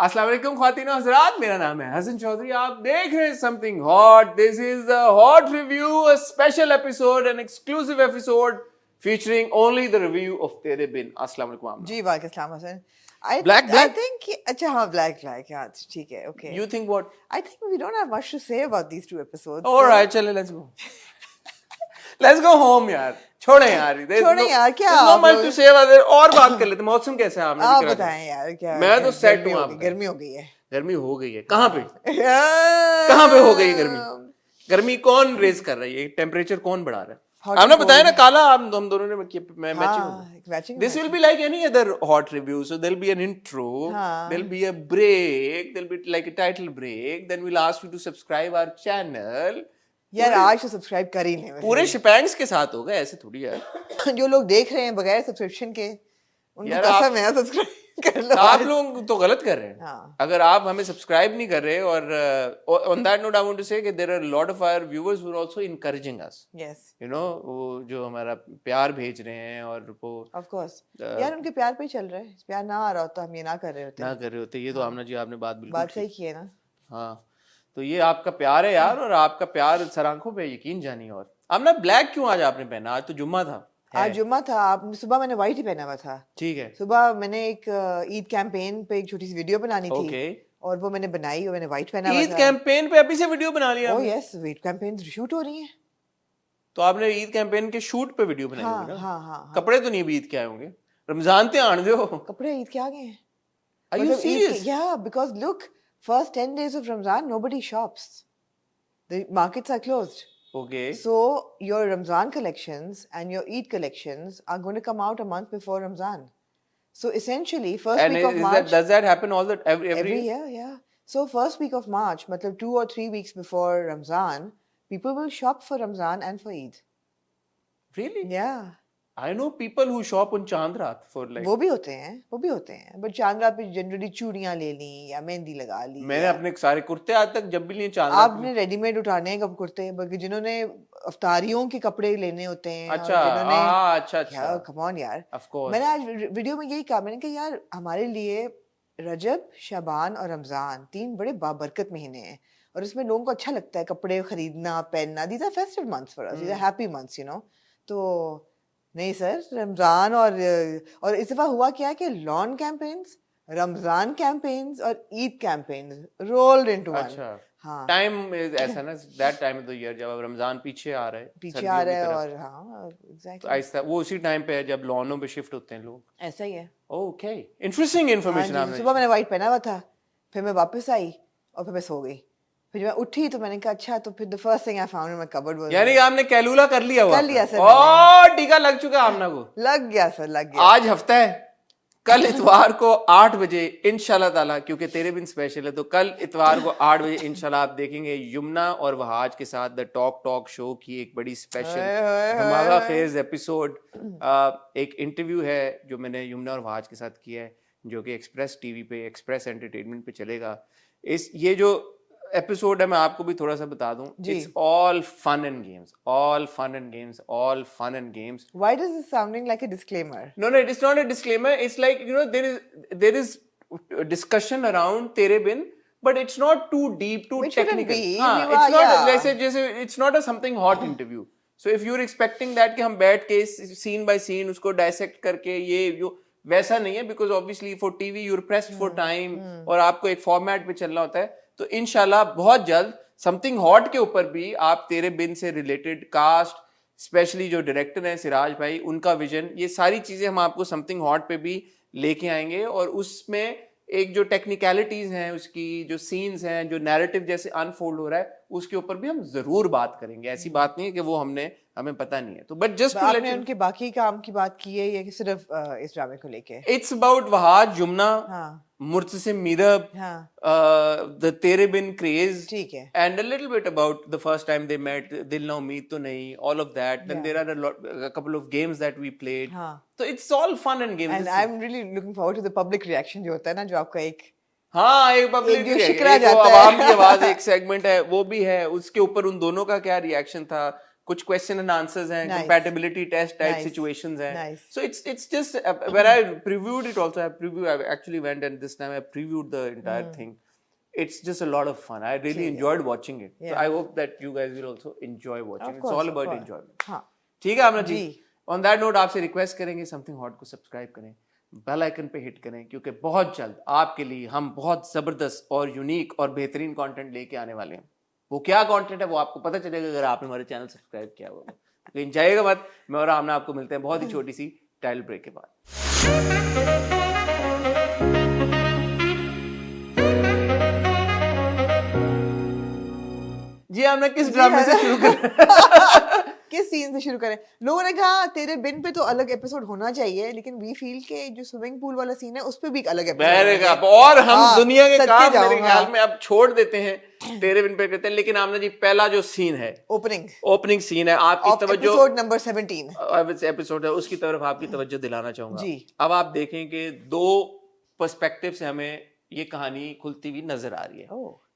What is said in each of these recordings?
अस्सलाम वालेकुम ख्वातीन और हज़रात, मेरा नाम है हसन चौधरी। आप देख रहे हैं something hot. This is the hot review, a special episode, an exclusive episode featuring only the review of तेरे बिन। अस्सलाम वालेकुम आमना। जी वालेकुम सलाम हसन। Black? I think अच्छा हाँ black हाँ ठीक है okay. You think what? I think we don't have much to say about these two episodes. Alright, चले let's go. Let's go home यार। छोड़े यार। छोड़े यार, क्या There's not आप much लोग- to say about it। और बात कर लेते हैं। मौसम कैसा है आपने? आप दिख रहा बताएं यार क्या मैं तो सेट हूँ। आप गर्मी हो गई है। गर्मी हो गई है। कहाँ पे? कहाँ पे हो गई है गर्मी? गर्मी कौन रेज कर रही है? टेम्परेचर कौन बढ़ा रहा है? आपने बताया ना काला, हम दोनों ने matching. This will be like any other hot review. So there'll be an intro, there'll be a break, there'll be like a title break, then we'll ask you to subscribe our channel. यार आज तो subscribe कर ही लें। पूरे शिपैंग्स के साथ होगा, ऐसे थोड़ी यार। जो लोग देख रहे हैं बगैर सब्सक्रिप्शन के, उनको यार कसम है सब्सक्राइब कर लो। आप लोग तो गलत कर रहे हैं। हाँ। अगर आप हमें सब्सक्राइब नहीं कर रहे, और on that note I want to say that there are a lot of our viewers who are also encouraging us. Yes. You know, वो जो हमारा प्यार भेज रहे हैं और वो Of course. यार उनके प्यार पे ही चल रहा है। प्यार ना आ रहा होता हम ये ना कर रहे होते। ना कर रहे होते। ये तो आमना जी आपने बात बिल्कुल बात सही की है ना। हाँ, तो ये आपका प्यार है यार, और आपका प्यार सर आंखों पे यकीन जानिए। और आमना ब्लैक क्यों आज आपने पहना? आज तो जुम्मा था। आज जुम्मा था। आप सुबह मैंने व्हाइट ही पहना हुआ था। ठीक है। सुबह मैंने एक ईद कैंपेन पे एक छोटी सी वीडियो बनानी थी। ओके। और वो मैंने बनाई और मैंने व्हाइट पहना हुआ था। ईद कैंपेन पे अभी से वीडियो बना लिया? Oh yes, Eid campaign shoot हो रही है। तो आपने ईद कैंपेन के शूट पे वीडियो बनाई होगी ना? हाँ। कपड़े तो नहीं अभी ईद के आए होंगे। रमजान ते आने दो। कपड़े ईद के आ गए हैं। Are you serious? Yeah, because look, first 10 days of Ramzan nobody shops. The markets are closed. Okay. So your Ramzan collections and your Eid collections are going to come out a month before Ramzan. So essentially, first week of March. Does that happen every year? Yeah. So first week of March, matlab 2 or 3 weeks before Ramzan, people will shop for Ramzan and for Eid. Really? Yeah. I know people who shop on Chand Raat for like. वो भी होते हैं, but चांद रात पे generally चूड़ियां ले ली या मेहंदी लगा ली। मैंने अपने सारे कुर्ते आज तक जब भी लिए चांद रात। आपने रेडीमेड उठाने हैं कब कुर्ते? बल्कि जिन्होंने अफ्तारियों के कपड़े लेने होते हैं। अच्छा, अच्छा। कम ऑन यार। Of course. मैंने आज वीडियो में यही कहा, मैंने कहा यार हमारे लिए रजब, शाबान और रमजान 3 बड़े बाबरकत महीने हैं, और इसमें लोगों को अच्छा लगता है कपड़े खरीदना, पहनना। These are festive months for us. These are happy months, you know. तो नहीं सर, रमजान और इस दफा हुआ क्या कि लॉन कैंपेन्स, रमजान कैंपेन्स और Eid campaigns rolled into one. अच्छा। हाँ। टाइम इज ऐसा ना, that time of the year जब अब रमजान पीछे आ रहा है, और हाँ एग्जैक्टली तो ऐसा वो उसी टाइम पे है जब लॉनों पे शिफ्ट होते हैं लोग। ऐसा ही है। ओके, इंटरेस्टिंग इंफॉर्मेशन आपने। सुबह मैंने व्हाइट पहना हुआ था, फिर मैं वापस आई और फिर मैं सो गई। फिर मैं उठी तो मैंने कहा अच्छा, तो फिर the first thing I found in my cupboard was, यानी आपने कैलूला कर लिया हुआ? कर लिया सर। ओह, टीका लग चुका आमना को। लग गया सर, लग गया। आज हफ्ता है, कल इतवार को 8 बजे इंशाल्लाह ताला, क्योंकि तेरे बिन स्पेशल है, तो कल इतवार को 8 बजे इंशाल्लाह आप देखेंगे युमना और वहाज के साथ द टॉक शो की एक बड़ी स्पेशल धमाका खेज एपिसोड। एक इंटरव्यू है जो मैंने युमना और वहाज के साथ किया है, जो कि एक्सप्रेस टीवी पे, एक्सप्रेस एंटरटेनमेंट पे चलेगा। ये जो एपिसोड है, मैं आपको भी थोड़ा सा बता दूं, it's all fun and games, all fun and games, all fun and games. Why does this sounding like a disclaimer? No, it's not a disclaimer. It's like, you know, there is discussion around Tere Bin, but it's not too deep, too Which technical. it's not जैसे it's not a something hot interview. So if you're expecting that कि हम बैठ के scene by scene उसको dissect करके ये जो, वैसा नहीं है, because obviously for TV you're pressed for time और आपको एक format पे चलना होता है। तो इंशाल्लाह बहुत जल्द समथिंग हॉट के ऊपर भी आप तेरे बिन से रिलेटेड कास्ट, स्पेशली जो डायरेक्टर हैं सिराज भाई, उनका विजन, ये सारी चीजें हम आपको समथिंग हॉट पे भी लेके आएंगे। और उसमें एक जो टेक्निकलिटीज हैं, उसकी जो सीन्स हैं, जो नैरेटिव जैसे अनफोल्ड हो रहा है, उसके ऊपर भी हम जरूर बात करेंगे। ऐसी बात नहीं है कि वो हमें पता नहीं है। तो but just to let you, उनके बाकी काम की बात की है या कि सिर्फ इस ड्रामे को लेके? It's about Wahaj, Yumna, Mutasim Meerab, the Tere bin craze, ठीक है, and a little bit about the first time they met, दिल ना उम्मीद तो नहीं, all of that. Then there are a couple of games that we played. So it's all fun and games. And I'm really looking forward to the public reaction जो होता है ना, जो आपका एक पब्लिक जो शिकरा जाता है, आवाम की आवाज एक सेगमेंट है, वो भी है। उसके ऊपर उन दोनों का क्या रिएक्शन था, कुछ क्वेश्चन एंड आंसर्स हैं, Nice. Compatibility test type Nice. Situations हैं. Nice. So it's just when I previewed it also, I actually went and this time I previewed the entire thing. It's just a lot of fun. I really enjoyed watching it. So Yeah. I hope that you guys will also enjoy watching. Of It's course, all of about course. enjoyment. हाँ. ठीक है आमना जी. जी. On that note आपसे request करेंगे something hot को subscribe करें, bell icon पे hit करें, क्योंकि बहुत जल्द आपके लिए हम बहुत जबरदस्त और यूनिक और बेहतरीन कंटेंट लेके आने वाले हैं. वो क्या कंटेंट है वो आपको पता चलेगा अगर आपने हमारे चैनल सब्सक्राइब किया होगा. तो जाइएगा मत. मैं और आमना आपको मिलते हैं बहुत ही छोटी सी टाइटल ब्रेक के बाद. जी हमने किस ड्रामे से शुरू कर किस सीन से शुरू करें? लोगों ने कहा तेरे बिन पे तो अलग एपिसोड होना चाहिए, लेकिन वी फील के जो स्विमिंग पूल वाला सीन है उस पे भी एक अलग एपिसोड और हम हाँ, दुनिया के सदके काम जाओ, मेरे ख्याल में अब छोड़ देते हैं, तेरे बिन पे करते हैं. लेकिन आमना जी पहला जो सीन है, ओपनिंग सीन है, आपकी तवज्जो एपिसोड नंबर 17 एपिसोड है, उसकी तरफ आपकी तवज्जो दिलाना चाहूंगा. जी. अब आप देखें कि दो पर्सपेक्टिव से हमें ये कहानी खुलती हुई नजर आ रही है.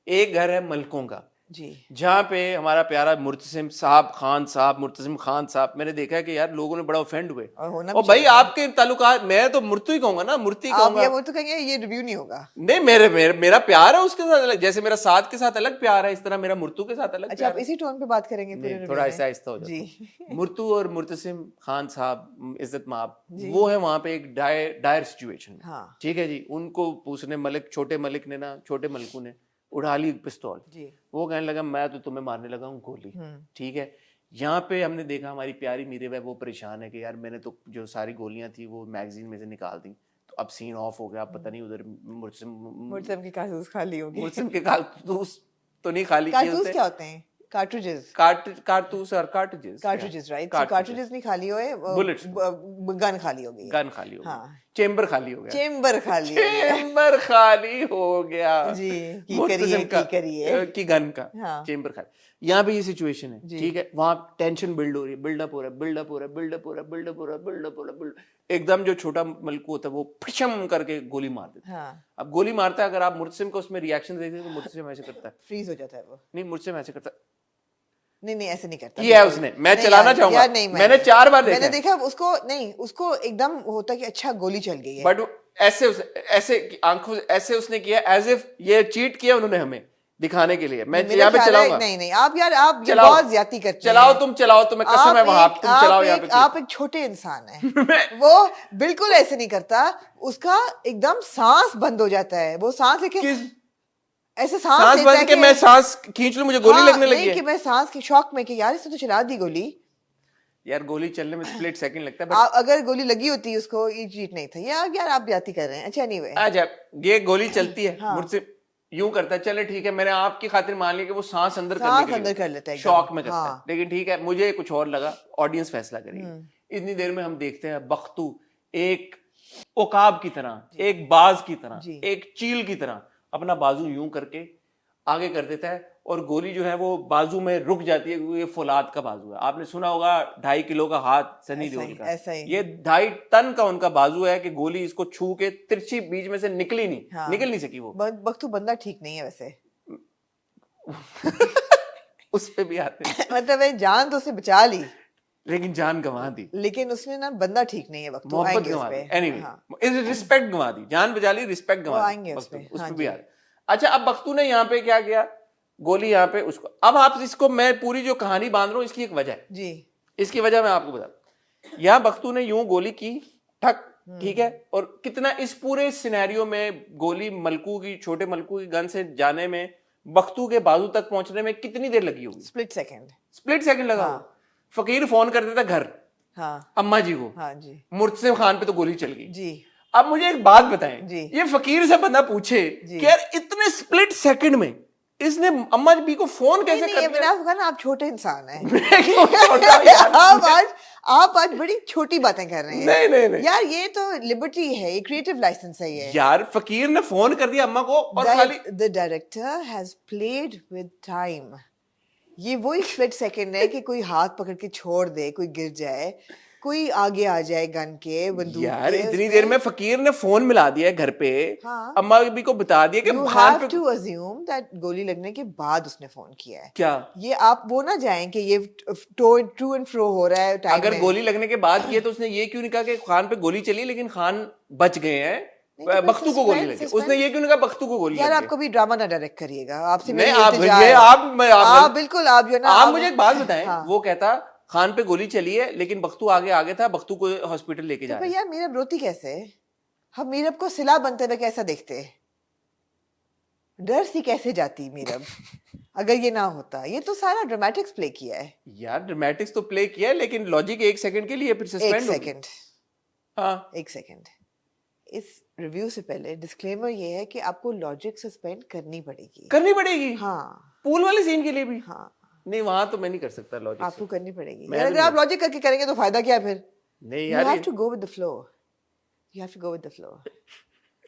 एक घर है मलकों का जी, जहाँ पे हमारा प्यारा मुर्तसिम खान साहब, मैंने देखा है कि यार लोगों ने बड़ा ऑफेंड हुए. और भाई आपके ताल्लुकात, मैं तो मुर्तू ही कहूंगा ना, मूर्ति कहूंगा. आप ये तो कहेंगे ये रिव्यू नहीं होगा. नहीं, मेरा प्यार है उसके साथ अलग, जैसे मेरा साद के साथ अलग प्यार है, इस तरह मेरा मुर्तू के साथ अलग. अच्छा, आप इसी टोन पे बात करेंगे पूरे रिव्यू में? थोड़ा ऐसा आहिस्ता हो जाता है. मुर्तू और मुर्तसिम खान साहब इज्जत माब, वो है वहां पे एक डायर सिचुएशन. ठीक है जी. उनको पूछने छोटे मलिकू ने उड़ा ली पिस्तौल. वो कहने लगा मैं तो तुम्हें मारने लगा हूँ गोली. ठीक है. यहाँ पे हमने देखा हमारी प्यारी मीरे भाई वो परेशान है कि यार मैंने तो जो सारी गोलियां थी वो मैगजीन में से निकाल दी. तो अब सीन ऑफ हो गया. पता नहीं उधर मुर्तसिम की कारतूस खाली होगी. मुर्तसिम के कारतूस तो नहीं खाली किए. कारतूस क्या होते हैं? कारतूस और कार्ट्रिजेस राइट. कार्ट्रिजेस नहीं खाली हुए, बुलेट्स, गन खाली हो गई. गन खाली हो गई. चेम्बर खाली हो गया. चेम्बर खाली हो गया जी. की करिए कि गन का चेम्बर खाली. यहाँ पे ये सिचुएशन है. ठीक है. वहां टेंशन बिल्ड हो रही है, बिल्डअप हो रहा है. एकदम जो छोटा मलकू होता है वो फिशम करके गोली मार देता है. अब गोली मारता है, अगर आप मुर्तसिम का उसमें रिएक्शन देखते हैं तो मुर्तसिम ऐसे करता है, फ्रीज हो जाता है वो. नहीं, मुर्तसिम ऐसे करता है. नहीं ऐसे नहीं करता. किया है उसने. मैं चलाना चाहूंगा. मैंने 4 बार देखा. मैंने देखा उसको एकदम होता कि अच्छा गोली चल गई है, बट ऐसे आंखों ऐसे उसने किया एज इफ ये चीट किया उन्होंने हमें दिखाने के लिए. मैं यहाँ पे चलाऊंगा. नहीं आप बहुत ज्यादा करते हैं. चलाओ तुम्हें कसम है वहाब, तुम चलाओ यहाँ पे. आप एक छोटे इंसान हैं. वो बिल्कुल ऐसे नहीं करता. उसका एकदम सांस बंद हो जाता है. वो सांस लेके ऐसे सांस बंद के मैं सांस खींच लूं, मुझे गोली लगने लगी है. कि मैं सांस के शॉक में कि यार इसने तो चला दी गोली. यार गोली चलने में स्प्लिट सेकंड लगता है. अगर गोली लगी होती उसको ये चीट नहीं था. यार आप जाती कर रहे हैं. अच्छा एनीवे, आजा ये गोली चलती है. मुझसे यूं करता है, चले ठीक है, मैंने आपकी खातिर मान लिया कि वो सांस अंदर कर लेता है, शॉक में करता है. लेकिन ठीक है, मुझे कुछ और लगा. ऑडियंस फैसला करेगी. इतनी देर में हम देखते हैं बख्तू एक ओकाब की तरह, एक बाज की तरह, एक चील की तरह अपना बाजू यूं करके आगे कर देता है और गोली जो है वो बाजू में रुक जाती है, क्योंकि ये फौलाद का बाजू है. आपने सुना होगा 2.5 किलो का हाथ सनी देओल का. ये 2.5 टन का उनका बाजू है कि गोली इसको छू के तिरछी बीच में से निकल नहीं सकी. वो बख्तू बंदा ठीक नहीं है वैसे. उस पे भी आते हैं. मतलब जान तो उसे बचा ली लेकिन जान गंवा दी. लेकिन उसने ना बंदा ठीक नहीं है. वक्त मोहब्बत गंवा दी. एनीवे रिस्पेक्ट गंवा दी. जान बचा ली, रिस्पेक्ट गंवा दी. उस पे भी आते. अच्छा, अब बख्तू ने यहाँ पे क्या किया, गोली यहाँ पे उसको. अब आप इसको, मैं पूरी जो कहानी बांध रहा हूँ इसकी एक वजह है जी. इसकी वजह मैं आपको बता. यहाँ बख्तू ने यूं गोली की ठक. ठीक है. और कितना इस पूरे सिनेरियो में गोली छोटे मलकू की गन से जाने में, बख्तू के बाजू तक पहुंचने में कितनी देर लगी होगी? स्प्लिट सेकंड लगा. फकीर फोन कर देता घर अम्मा जी को. मुर्तसिम खान पे तो गोली चल गई जी. अब मुझे एक बात बताएं, ये फकीर से बंदा पूछे कि यार इतने स्प्लिट सेकंड में इसने अम्मा जी को फोन कैसे कर दिया? आप छोटे इंसान हैं. आप आज बड़ी छोटी बातें कर रहे हैं. नहीं यार, ये तो लिबर्टी है, ये क्रिएटिव लाइसेंस है. ये यार फकीर ने फोन कर दिया अम्मा को और खाली the director has played with time. ये वही स्प्लिट सेकंड है कि कोई हाथ पकड़ के छोड़ दे, कोई गिर जाए, कोई आगे आ जाए गन के बंदूक यार के इतनी देर में फकीर ने फोन मिला दिया है घर पे, हाँ। अम्मा भी को बता दिया कि यू खान हैव पे टू अज्यूम दैट गोली लगने के बाद उसने फोन किया है। क्या, ये आप वो ना जाएं कि ये टू एंड फ्रो हो रहा है टाइम अगर में। गोली लगने के बाद किया तो उसने ये क्यों नहीं कहा कि खान पे गोली चली लेकिन खान बच गए हैं, नहीं, तो बख्तू को गोली suspense- लगी, उसने ये क्यों नहीं कहा बख्तू को गोली यार लग आप गई? कभी ड्रामा ना डायरेक्ट करिएगा, आपसे नहीं मेरी आप इल्तिजा ये है। आप बिल्कुल आप जो है ना आप मुझे एक बात बताएं, हाँ। वो कहता खान पे गोली चली है लेकिन बख्तू आगे आगे था, बख्तू को हॉस्पिटल लेके जा तो रहे यार मीरब रोती कैसे? हम मीरब को सिला बनते हुए कैसा देखते? डर सी कैसे जाती मीरब अगर ये ना होता? ये तो सारा ड्रामेटिक्स प्ले किया है। यार ड्रामेटिक्स तो प्ले किया है लेकिन लॉजिक एक सेकंड के लिए फिर एक सस्पेंड हो गई। सेकंड हाँ एक सेकंड इस रिव्यू से पहले डिस्क्लेमर ये है कि आपको लॉजिक सस्पेंड करनी पड़ेगी। करनी पड़ेगी, हाँ पूल वाले सीन के लिए भी। हाँ नहीं वहां तो मैं नहीं कर सकता लॉजिक आपको करनी पड़ेगी। मैं यार भी अगर आप नहीं। लॉजिक करके करेंगे तो फायदा क्या है फिर? नहीं You यार have to go with the flow. You have to go with the flow.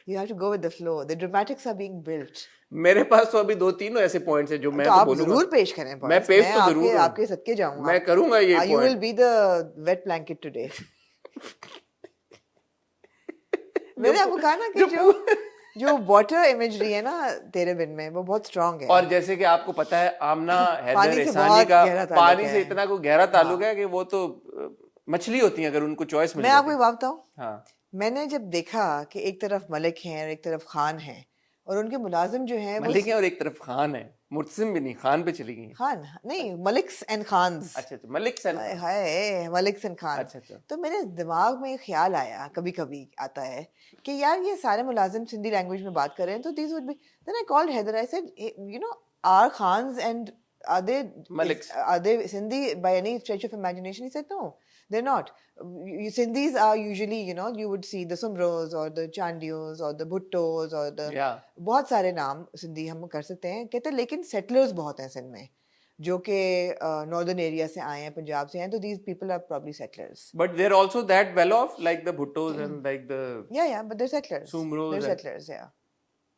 You have to go with the flow. The dramatics are being built. मेरे पास तो अभी 2-3 ऐसे पॉइंट्स हैं जो मैं तो तो आप बोलूंगा। जरूर पेश करें points. मैं पेश तो आपके जरूर हूँ। आपके सदके जाऊंगा। मैं करूंगा ये You will point. be the wet blanket today. मैंने आपको कहा ना कि जो वाटर इमेजरी है ना तेरे बिन में वो बहुत स्ट्रांग है। और जैसे कि आपको पता है आमना पानी हैदर से एहसानी बहुत का गहरा ताल्लुक पानी है। से इतना कोई गहरा ताल्लुक है कि वो तो मछली होती है अगर उनको चॉइस मिल मैं आपको जाती एक बात बताऊं, हाँ मैंने जब देखा कि एक तरफ मलिक हैं और एक तरफ खान हैं और उनके मुलाजिम जो हैं वो मलिक है और एक तरफ खान है, मुर्तसिम भी नहीं, खान पे चली गई। खान नहीं मलिक्स एंड खान्स। अच्छा अच्छा मलिक सन। हाय हाय मलिक्स एंड खान। अच्छा अच्छा तो मेरे दिमाग में ये ख्याल आया, कभी कभी आता है कि यार ये सारे मुलाजिम सिंधी लैंग्वेज में बात कर रहे हैं तो these would be, then I called Haider, I said you know are Khans and Maliks. are they Sindhi by any stretch of imagination? He said no, they're not. Sindhis are usually, you know, you would see the Sumros or the Chandios or the Bhuttos or the Yeah. बहुत सारे नाम सिंधी हम कर सकते हैं। कहते हैं लेकिन सेटलर्स बहुत हैं सिंध में जो कि नॉर्दर्न एरिया से आए हैं, पंजाब से हैं, तो these people are probably settlers. But they're also that well off like the Bhuttos and like the Yeah, but they're settlers. Sumros They're and- settlers, yeah.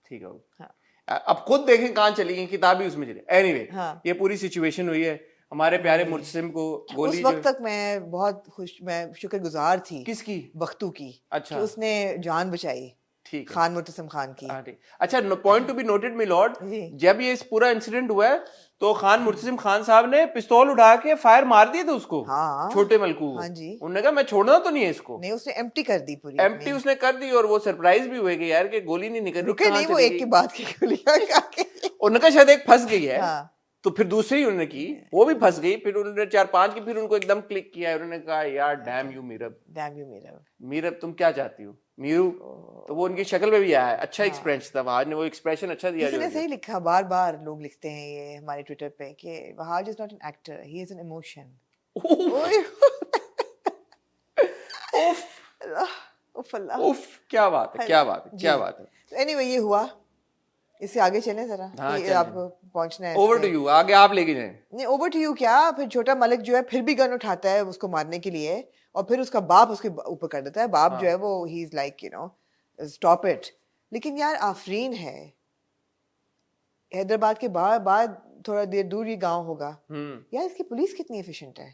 ठीक है वो। हाँ। अब खुद देखें कहाँ चली गई, किताब ही उसमें चली। एनीवे हाँ। ये पूरी सिचुएशन हुई है, हमारे प्यारे मुर्तसिम को गोली उस वक्त तक मैं बहुत खुश, मैं शुक्रगुजार थी किसकी? बख्तू की अच्छा। कि उसने जान बचाई ठीक है खान मुर्तसिम खान की। हाँ, ठीक। अच्छा point to be noted my lord, जी। जब ये इस पूरा इंसिडेंट हुआ है तो खान मुर्तसिम खान साहब ने पिस्तौल उठा के फायर मार दिए थे उसको। हाँ। छोटे मलकू। हाँ जी। उन्होंने कहा मैं छोड़ना तो नहीं है इसको। नहीं उसने एम्प्टी कर दी पूरी एम्प्टी उसने कर दी और वो सरप्राइज भी हुए कि यार कि गोली नहीं निकल रही, रुके कहाँ नहीं वो चली एक गई? के बाद की गोलियां खा के। उन्होंने कहा शायद एक फंस गई है। हाँ। तो फिर दूसरी उन्होंने की, वो भी फंस गई, फिर उन्होंने 4-5 की, फिर उनको एकदम क्लिक किया, उन्होंने कहा यार damn you Meerab, damn you Meerab, Meerab तुम क्या चाहती हो मीरू। तो वो उनकी शक्ल में भी आया है, अच्छा एक्सप्रेशन था वहाज ने, वो एक्सप्रेशन अच्छा दिया। किसी ने सही लिखा, बार बार लोग लिखते हैं ये हमारे ट्विटर पे कि Wahaj is not an actor, he is an emotion. उफ अल्लाह। उफ क्या बात है, क्या बात है, क्या बात है। एनीवे ये हुआ, इससे आगे चलें जरा। हाँ, ये चलें। आपको पहुंचना है ओवर इस टू पे। यू, आगे आप लेके जाएं। नहीं ओवर टू यू क्या, फिर छोटा मलिक जो है फिर भी गन उठाता है उसको मारने के लिए और फिर उसका बाप उसके ऊपर कर देता है। बाप जो है वो he is like you know stop it. लेकिन यार आफरीन है, हैदराबाद के बाद थोड़ा देर दूर ये गांव होगा। यार इसकी पुलिस कितनी एफिशिएंट है।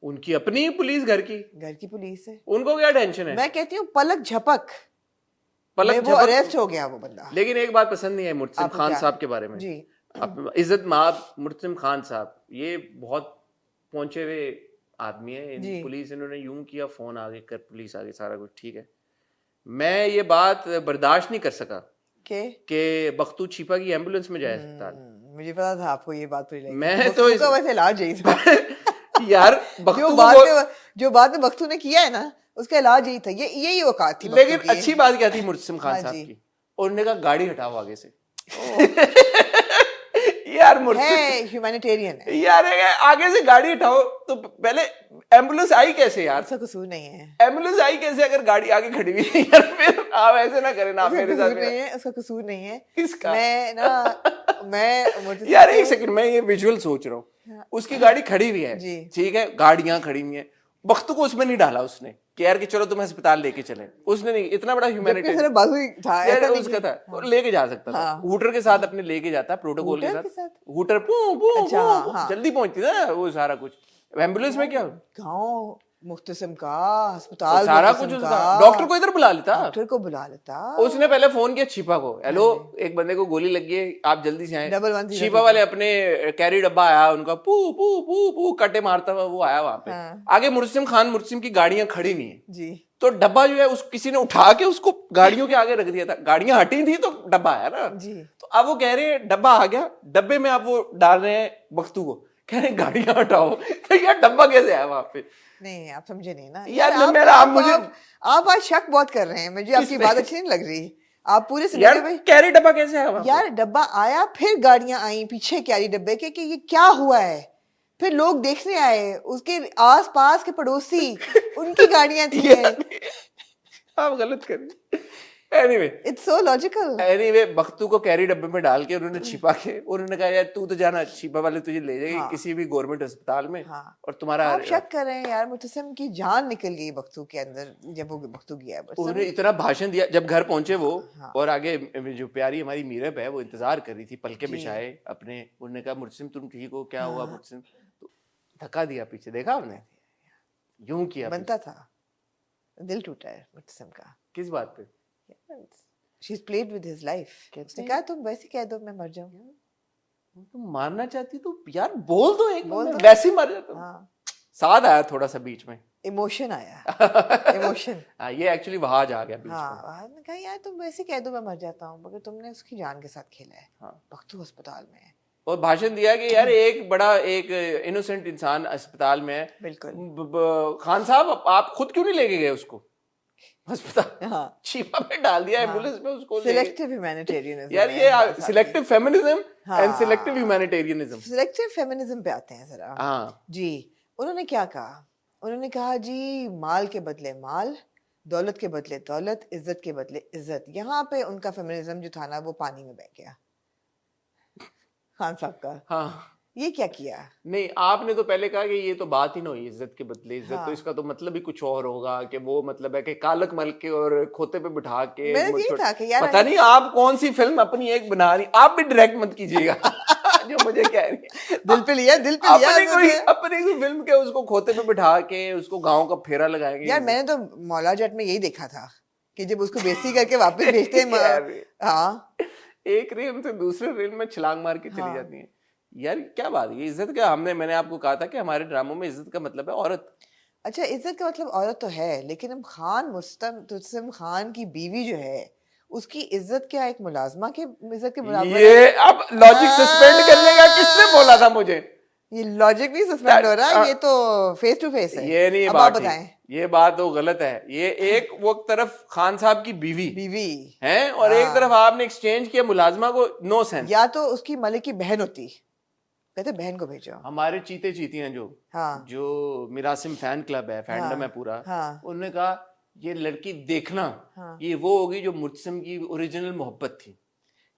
उनकी अपनी ही पुलिस घर की पुलिस है। उनको क्या टेंशन है। मैं कहती हूँ पलक झपक पलक में वो झपक। अरेस्ट हो गया वो बंदा। लेकिन एक बात पसंद नहीं है मुर्तसिम आपको खान क्या? साहब के बारे में जी। अब इज्जत माब मुर्तसिम खान साहब ये बहुत पहुंचे हुए आदमी है। जी। पुलिस इन्होंने यूं किया, फोन आगे कर, पुलिस आगे, सारा कुछ ठीक है। मैं ये बात बर्दाश्त नहीं कर सका कि बख्तू छिपा की एम्बुलेंस में जाए अस्पताल। मुझे पता था आपको ये बात बुरी लगेगी। मैं तो बख्तू का वैसे इलाज यही था। यार बख्तू जो बाद में बख्तू ने किया है ना उसका इलाज यही था, यही औकात थी। लेकिन अच्छी बात क्या थी मुर्तसिम खान हाँ साहब जी। की, उन्होंने कहा गाड़ी हटाओ आगे से। यार मुर्तसिम है ह्यूमैनिटेरियन है, यार आगे से गाड़ी हटाओ। तो पहले एम्बुलेंस आई कैसे यार? उसका कसूर नहीं है। एम्बुलेंस आई कैसे अगर गाड़ी आगे खड़ी हुई है? यार फिर आप ऐसे ना करें ना, आप उसका मेरे कसूर साथ नहीं है, उसका कसूर नहीं है। किसका? मैं यार एक सेकंड, मैं ये विजुअल सोच रहा हूँ, उसकी गाड़ी खड़ी हुई है, जी। ठीक है, गाड़ियां खड़ी हुई हैं, वक्त को उसमें नहीं डाला उसने कि यार कि चलो तुम अस्पताल लेके चले, उसने नहीं। इतना बड़ा ह्यूमैनिटी सिर्फ बाजू ही था, ऐसा नहीं उसका कि- था, और लेके जा सकता था। हाँ। हूटर के साथ अपने लेके जाता, प्रोटोकॉल के हूटर के साथ। साथ? हूटर पू पू अच्छा, पू, हाँ। जल्दी पहुंचती ना वो सारा कुछ। एम्बुलेंस में क्या? गाँव मुख्तसिम का अस्पताल, सारा मुख्तसिम कुछ का, उसका, डॉक्टर को इधर बुला लेता, डॉक्टर को बुला लेता। उसने पहले फोन किया छिपा को, हेलो एक बंदे को गोली लगी है, आप जल्दी से आए। 1102 छिपा वाले अपने कैरी डब्बा आया उनका, पू पू पू पू कटे मारता हुआ वो आया वहां पे। हाँ। आगे मुर्सिम की गाड़ियां खड़ी नहीं है, जी, तो डब्बा जो है उस किसी ने उठा के उसको गाड़ियों के आगे रख दिया था, गाड़ियां हटी थी तो डब्बा आया ना जी। तो अब वो कह रहे हैं डब्बा आ गया, डब्बे में आप वो डाल रहे हैं बख्तू को, कह रहे हैं गाड़ियां हटाओ। तो यार डब्बा कैसे आया वहां पे? नहीं आप समझे नहीं ना यार आप, मेरा आप मुझे आप आज शक बहुत कर रहे हैं, मुझे आपकी पे? बात अच्छी नहीं लग रही। आप पूरे यार सिनेरियो में कैरी डब्बा कैसे आया वहां पे? यार डब्बा आया, फिर गाड़ियां आई पीछे कैरी डब्बे के कि ये क्या हुआ है, फिर लोग देखने आए, उसके आस पास के पड़ोसी उनकी गाड़ियां थी। आप गलत कर रहे हैं। Anyway it's so logical. Bakhtu को कैरी डब्बे में डाल के उन्होंने छिपा के, उन्होंने कहा यार तू तो जाना, छिपा वाले तुझे ले जाएंगे हाँ। किसी भी गवर्नमेंट अस्पताल में, हाँ। और तुम्हारा आप शक कर रहे हैं यार, मुतसिम की जान निकल गई बख्तू के अंदर जब वो बख्तू गया। उन्होंने इतना भाषण दिया जब घर पहुंचे वो। हाँ। और आगे जो प्यारी हमारी मीरब है वो इंतजार कर रही थी, पलके जी। बिछाए अपने, उन्होंने कहा मुर्सिम तुम ठीक हो, क्या हुआ हाँ। मुर्सिम? तो धक्का दिया पीछे, देखा आपने, यूं किया बनता था, दिल टूटा है मुतसिम का। किस बात पे? She's played with his life. उसने कहा तुम वैसे कह दो मैं मर जाऊं। तुम मारना चाहती तो यार बोल दो, एक बोल बार दो। वैसे ही मर जाता। हाँ, साथ आया थोड़ा सा बीच में, इमोशन आया, इमोशन। हाँ, ये एक्चुअली वहां जा गया बीच हाँ, में। उसने कहा यार तुम वैसे कह दो मैं मर जाता हूँ, मगर तुमने उसकी जान के साथ खेला है। हाँ। बख्तू अस्पताल में है। और भाषण दिया कि यार एक बड़ा एक इनोसेंट इंसान अस्पताल में है, बिल्कुल। खान साहब आप खुद क्यों नहीं लेके गए उसको अस्पताल? हाँ। छिपा में डाल दिया हाँ। एम्बुलेंस में उसको। सिलेक्टिव ह्यूमैनिटेरियनिज्म यार ये selective feminism and selective humanitarianism. Selective feminism पे आते हैं जरा। हाँ जी, उन्होंने क्या कहा? उन्होंने कहा जी माल के बदले माल, दौलत के बदले दौलत, इज्जत के बदले इज्जत। यहाँ पे उनका फेमिनिज्म जो था ना वो पानी में बह गया खान साहब का। हाँ, ये क्या किया? नहीं आपने तो पहले कहा कि ये तो बात ही ना हुई इज्जत के बदले इज्जत। हाँ। तो इसका तो मतलब ही कुछ और होगा कि वो मतलब है कि कालक मल के और खोते पे बिठा के मैंने यही था कि यार पता नहीं आप कौन सी फिल्म अपनी एक बना रही, आप भी डायरेक्ट मत कीजिएगा जो मुझे कह रही है। दिल पे लिया, दिल पे लिया अपनी कोई फिल्म के उसको खोते पे बिठा के उसको गांव का फेरा लगाएंगे। यार मैंने तो मौला जट में यही देखा था कि जब उसको बेइज्जती करके वापस भेजते हैं। हाँ, एक रेल से दूसरे रेल में छलांग मार के चली जाती है। यार क्या बात है, इज्जत क्या? मैंने आपको कहा था कि हमारे ड्रामों में इज्जत का मतलब है औरत। अच्छा, इज्जत का मतलब औरत तो है, लेकिन हम खान मुस्तसिम खान की बीवी जो है उसकी इज्जत क्या एक मुलाजमा के इज्जत के बराबर? ये अब लॉजिक सस्पेंड करने का किसने बोला था मुझे? ये लॉजिक नहीं सस्पेंड हो रहा, ये तो फेस टू फेस है। ये नहीं अब बात आप बताएं। ये बात तो गलत है। ये एक वो तरफ खान साहब की बीवी है और एक तरफ आपने एक्सचेंज किया मुलाजमा को। No sense. या तो उसकी मलिक की बहन होती, कहते बहन को भेजो। हमारे चीते चीतियां जो मिरासिम फैन क्लब है, फैंडम है पूरा, उन्होंने कहा ये लड़की देखना, ये वो होगी जो मुर्सिम की ओरिजिनल मोहब्बत थी।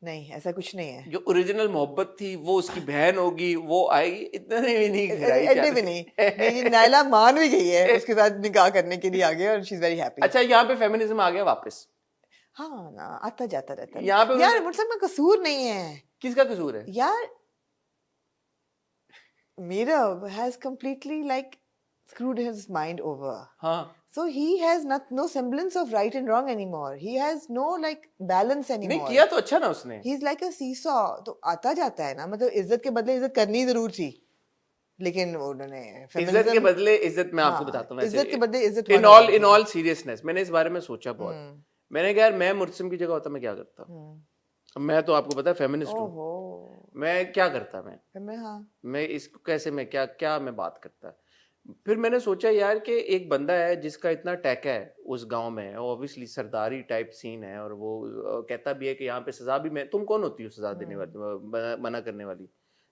नहीं, ऐसा कुछ नहीं है। जो ओरिजिनल मोहब्बत थी वो उसकी बहन होगी, वो आएगी। इतने भी नहीं गिराई एडे भी नहीं। नायला मान भी गई है उसके साथ निकाह करने के लिए आगे, और शी इज वेरी हैप्पी। अच्छा, यहाँ पे फेमिनिज्म आ गया वापस। हाँ ना, आता जाता रहता है यहाँ पे। यार मुर्सिम का कसूर नहीं है। किसका कसूर है यार? Mirav has completely like screwed his mind over. हाँ, So he has no semblance of right and wrong anymore. He has no like balance anymore. नहीं किया तो अच्छा ना उसने। He's like a seesaw. तो आता जाता है ना, मतलब इज्जत के बदले इज्जत करनी जरूर थी, लेकिन उन्होंने इज्जत के बदले इज्जत। मैं आपको बताता हूँ इज्जत के बदले इज्जत। इन ऑल सीरियसनेस मैंने इस बारे में सोचा बहुत। मैंने कहा यार मैं मुर्सिम की जगह होता मैं क्या करता। मैं तो आपको पता है फेमिनिस्ट हूँ। मैं क्या करता मैं इसको कैसे मैं क्या मैं बात करता। फिर मैंने सोचा यार कि एक बंदा है जिसका इतना टैक है उस गांव में, ऑब्वियसली सरदारी टाइप सीन है, और वो कहता भी है कि यहाँ पे सजा भी मैं, तुम कौन होती हो सजा देने वाली, मना करने वाली,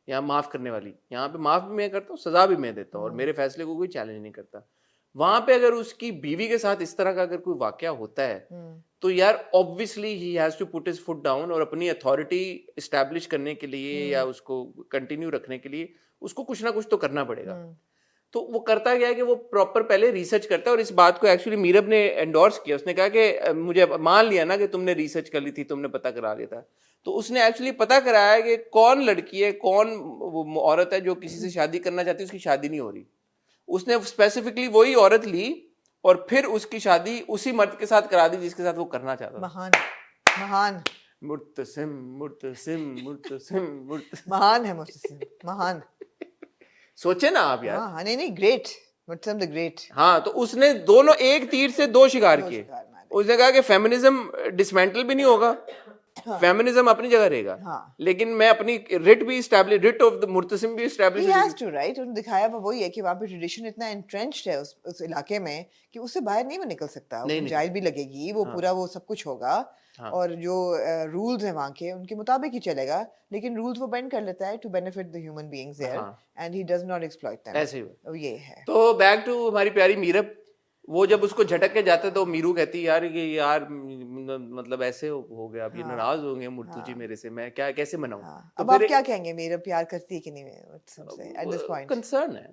यहाँ माफ करने वाली। यहाँ पे माफ भी मैं करता हूँ, सजा भी मैं देता हूँ, और मेरे फैसले को कोई चैलेंज नहीं करता। वहां पे अगर उसकी बीवी के साथ इस तरह का अगर कोई वाकया होता है तो यार ऑब्वियसली ही has to put his foot down, और अपनी अथॉरिटी एस्टैब्लिश करने के लिए या उसको कंटिन्यू रखने के लिए उसको कुछ ना कुछ तो करना पड़ेगा। तो वो करता क्या है कि वो प्रॉपर पहले रिसर्च करता है, और इस बात को एक्चुअली मीरब ने एंडोर्स किया। उसने कहा कि मुझे मान लिया ना कि तुमने रिसर्च कर ली थी, तुमने पता करा लिया था। तो उसने एक्चुअली पता कराया कि कौन लड़की है, कौन औरत है जो किसी से शादी करना चाहती है, उसकी शादी नहीं हो रही। उसने स्पेसिफिकली वही औरत ली और फिर उसकी शादी उसी मर्द के साथ करा दी जिसके साथ वो करना चाहता था। महान, महान, मुर्तसिम मुर्तसिम मुर्तसिम मुर्तसिम। महान है मुर्तसिम, महान। सोचे ना आप यार। हाँ, नहीं नहीं, ग्रेट, मुर्तसिम द ग्रेट। हाँ, तो उसने दोनों एक तीर से दो शिकार किए। शिकार मारे। उसने कहा कि फेमिनिज्म डिसमेंटल भी नहीं होगा, फेमिनिज्म अपनी जगह रहेगा, हाँ। लेकिन मैं अपनी रिट भी establish, writ of the Murtasim भी establish He has to, right? उन्होंने दिखाया वो वही है कि वहाँ पे ट्रेडिशन इतना entrenched है उस इलाके में कि उससे बाहर नहीं वो निकल सकता। नहीं, वो जाइल भी लगेगी, वो पूरा वो सब कुछ होगा, और जो रूल्स हैं वहाँ के उनके मुताबिक ही चलेगा, लेकिन रूल्स वो बेंड कर लेता है to benefit the human beings there, and he does not exploit them. ऐसे ही ये है। तो बैक टू हमारी प्यारी मीरब, वो जब उसको झटक के जाते तो मीरू कहती यार ये यार मतलब ऐसे हो गया, अब ये नाराज होंगे मुर्तू जी मेरे से, मैं क्या कैसे मनाऊं। तो अब आप क्या कहेंगे, मेरा प्यार करती है कि नहीं मुर्तसिम से एट दिस पॉइंट? कंसर्न है,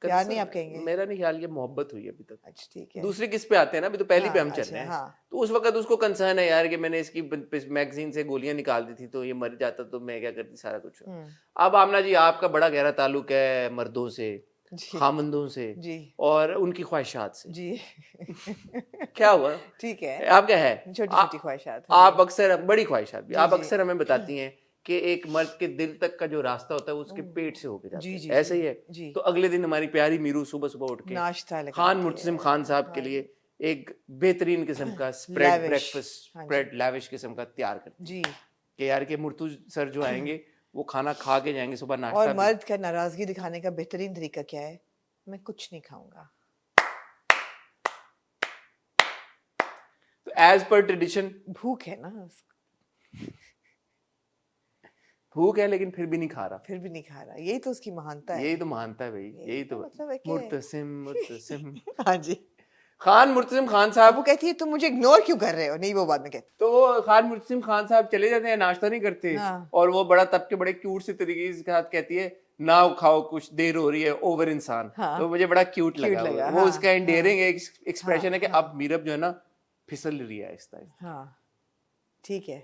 प्यार नहीं आप कहेंगे? मेरा नहीं ख्याल, ये मोहब्बत हुई अभी तक। अच्छा ठीक है। दूसरी किस पे आते हैं ना, अभी तो पहली पे हम चल रहे हैं। तो उस वक्त उसको कंसर्न है यार कि मैंने इसकी मैगजीन से गोलियां निकाल दी थी तो ये मर जाता तो मैं क्या करती, सारा कुछ। अब आमना जी आपका बड़ा गहरा ताल्लुक है मर्दों से, खामंदों से जी, और उनकी ख्वाहिशात से जी। क्या हुआ? ठीक है, आपका है छोटी छोटी ख्वाहिशात, आप अक्सर, बड़ी ख्वाहिशात भी आप अक्सर हमें बताती हैं कि एक मर्द के दिल तक का जो रास्ता होता है वो उसके पेट से होके जाता है, ऐसे ही है। तो अगले दिन हमारी प्यारी मीरू सुबह सुबह उठ के नाश्ता खान मुर्तसिम खान साहब के लिए एक बेहतरीन किस्म का स्प्रेड, ब्रेकफास्ट स्प्रेड, लैविश किस्म का तैयार करती जी, कि यार के मुर्तू सर जो आएंगे वो खाना खा के जाएंगे सुबह नाश्ता। और मर्द का नाराजगी दिखाने का बेहतरीन तरीका क्या है? मैं कुछ नहीं खाऊंगा। तो एज पर ट्रेडिशन भूख है ना, भूख है लेकिन फिर भी नहीं खा रहा, फिर भी नहीं खा रहा, यही तो उसकी महानता है। यही तो महानता है भाई, यही तो मतलब है कि मुर्तसिम मुर्तसिम। हाँ जी, खान मुर्तसिम खान साहब। वो कहती है तुम मुझे इग्नोर क्यों कर रहे हो? नहीं, वो बाद में कहती। तो वो खान मुर्तसिम खान साहब चले जाते हैं, नाश्ता नहीं करते, और वो बड़ा तब के बड़े क्यूट से तरीके के साथ कहती है ना खाओ कुछ देर हो रही है, ओवर इंसान। तो मुझे बड़ा क्यूट लगा वो उसका एंडियरिंग एक्सप्रेशन है कि अब मीरब जो है ना फिसल रही है आहिस्ता। हाँ ठीक है।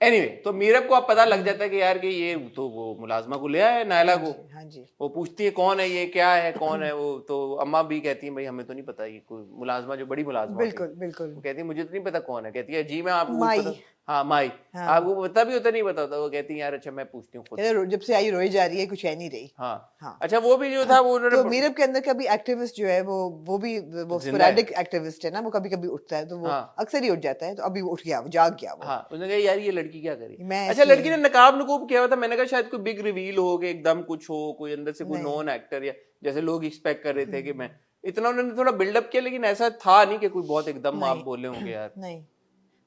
एनीवे, तो मीरब को अब पता लग जाता है कि यार कि ये तो वो मुलाजमा को ले आया है नायला को। हाँ जी। वो पूछती है कौन है ये, क्या है, कौन है वो। तो अम्मा भी कहती है भाई हमें तो नहीं पता, ये कोई मुलाजमा जो बड़ी मुलाजमा, बिल्कुल बिल्कुल। वो कहती है मुझे तो नहीं पता कौन है। कहती है जी मैं आपको माई। पता, हाँ माई, आपको पता भी होता नहीं पता होता। वो कहती है यार अच्छा मैं पूछती हूँ खुद। जब से आई रोई जा रही है, कुछ है नहीं रही। हाँ अच्छा, वो भी जो था वो तो मीरब के अंदर का भी एक्टिविस्ट जो है वो भी वो स्पोरेडिक एक्टिविस्ट है ना, वो कभी कभी उठता है, तो वो अक्सर ही उठ जाता है। तो अभी वो उठ गया, वो जाग गया वो। हाँ, उसने कहा यार ये लड़की क्या करी। अच्छा, लड़की ने नकाब नुकूब किया हुआ था, मैंने कहा शायद कोई बिग रिवील हो कि एकदम कुछ हो, कोई अंदर से कोई नॉन एक्टर, या जैसे लोग एक्सपेक्ट कर रहे थे कि मैं इतना, उन्होंने थोड़ा बिल्डअप किया, लेकिन ऐसा था नहीं कि कोई बहुत एकदम आप बोले होंगे यार। नहीं,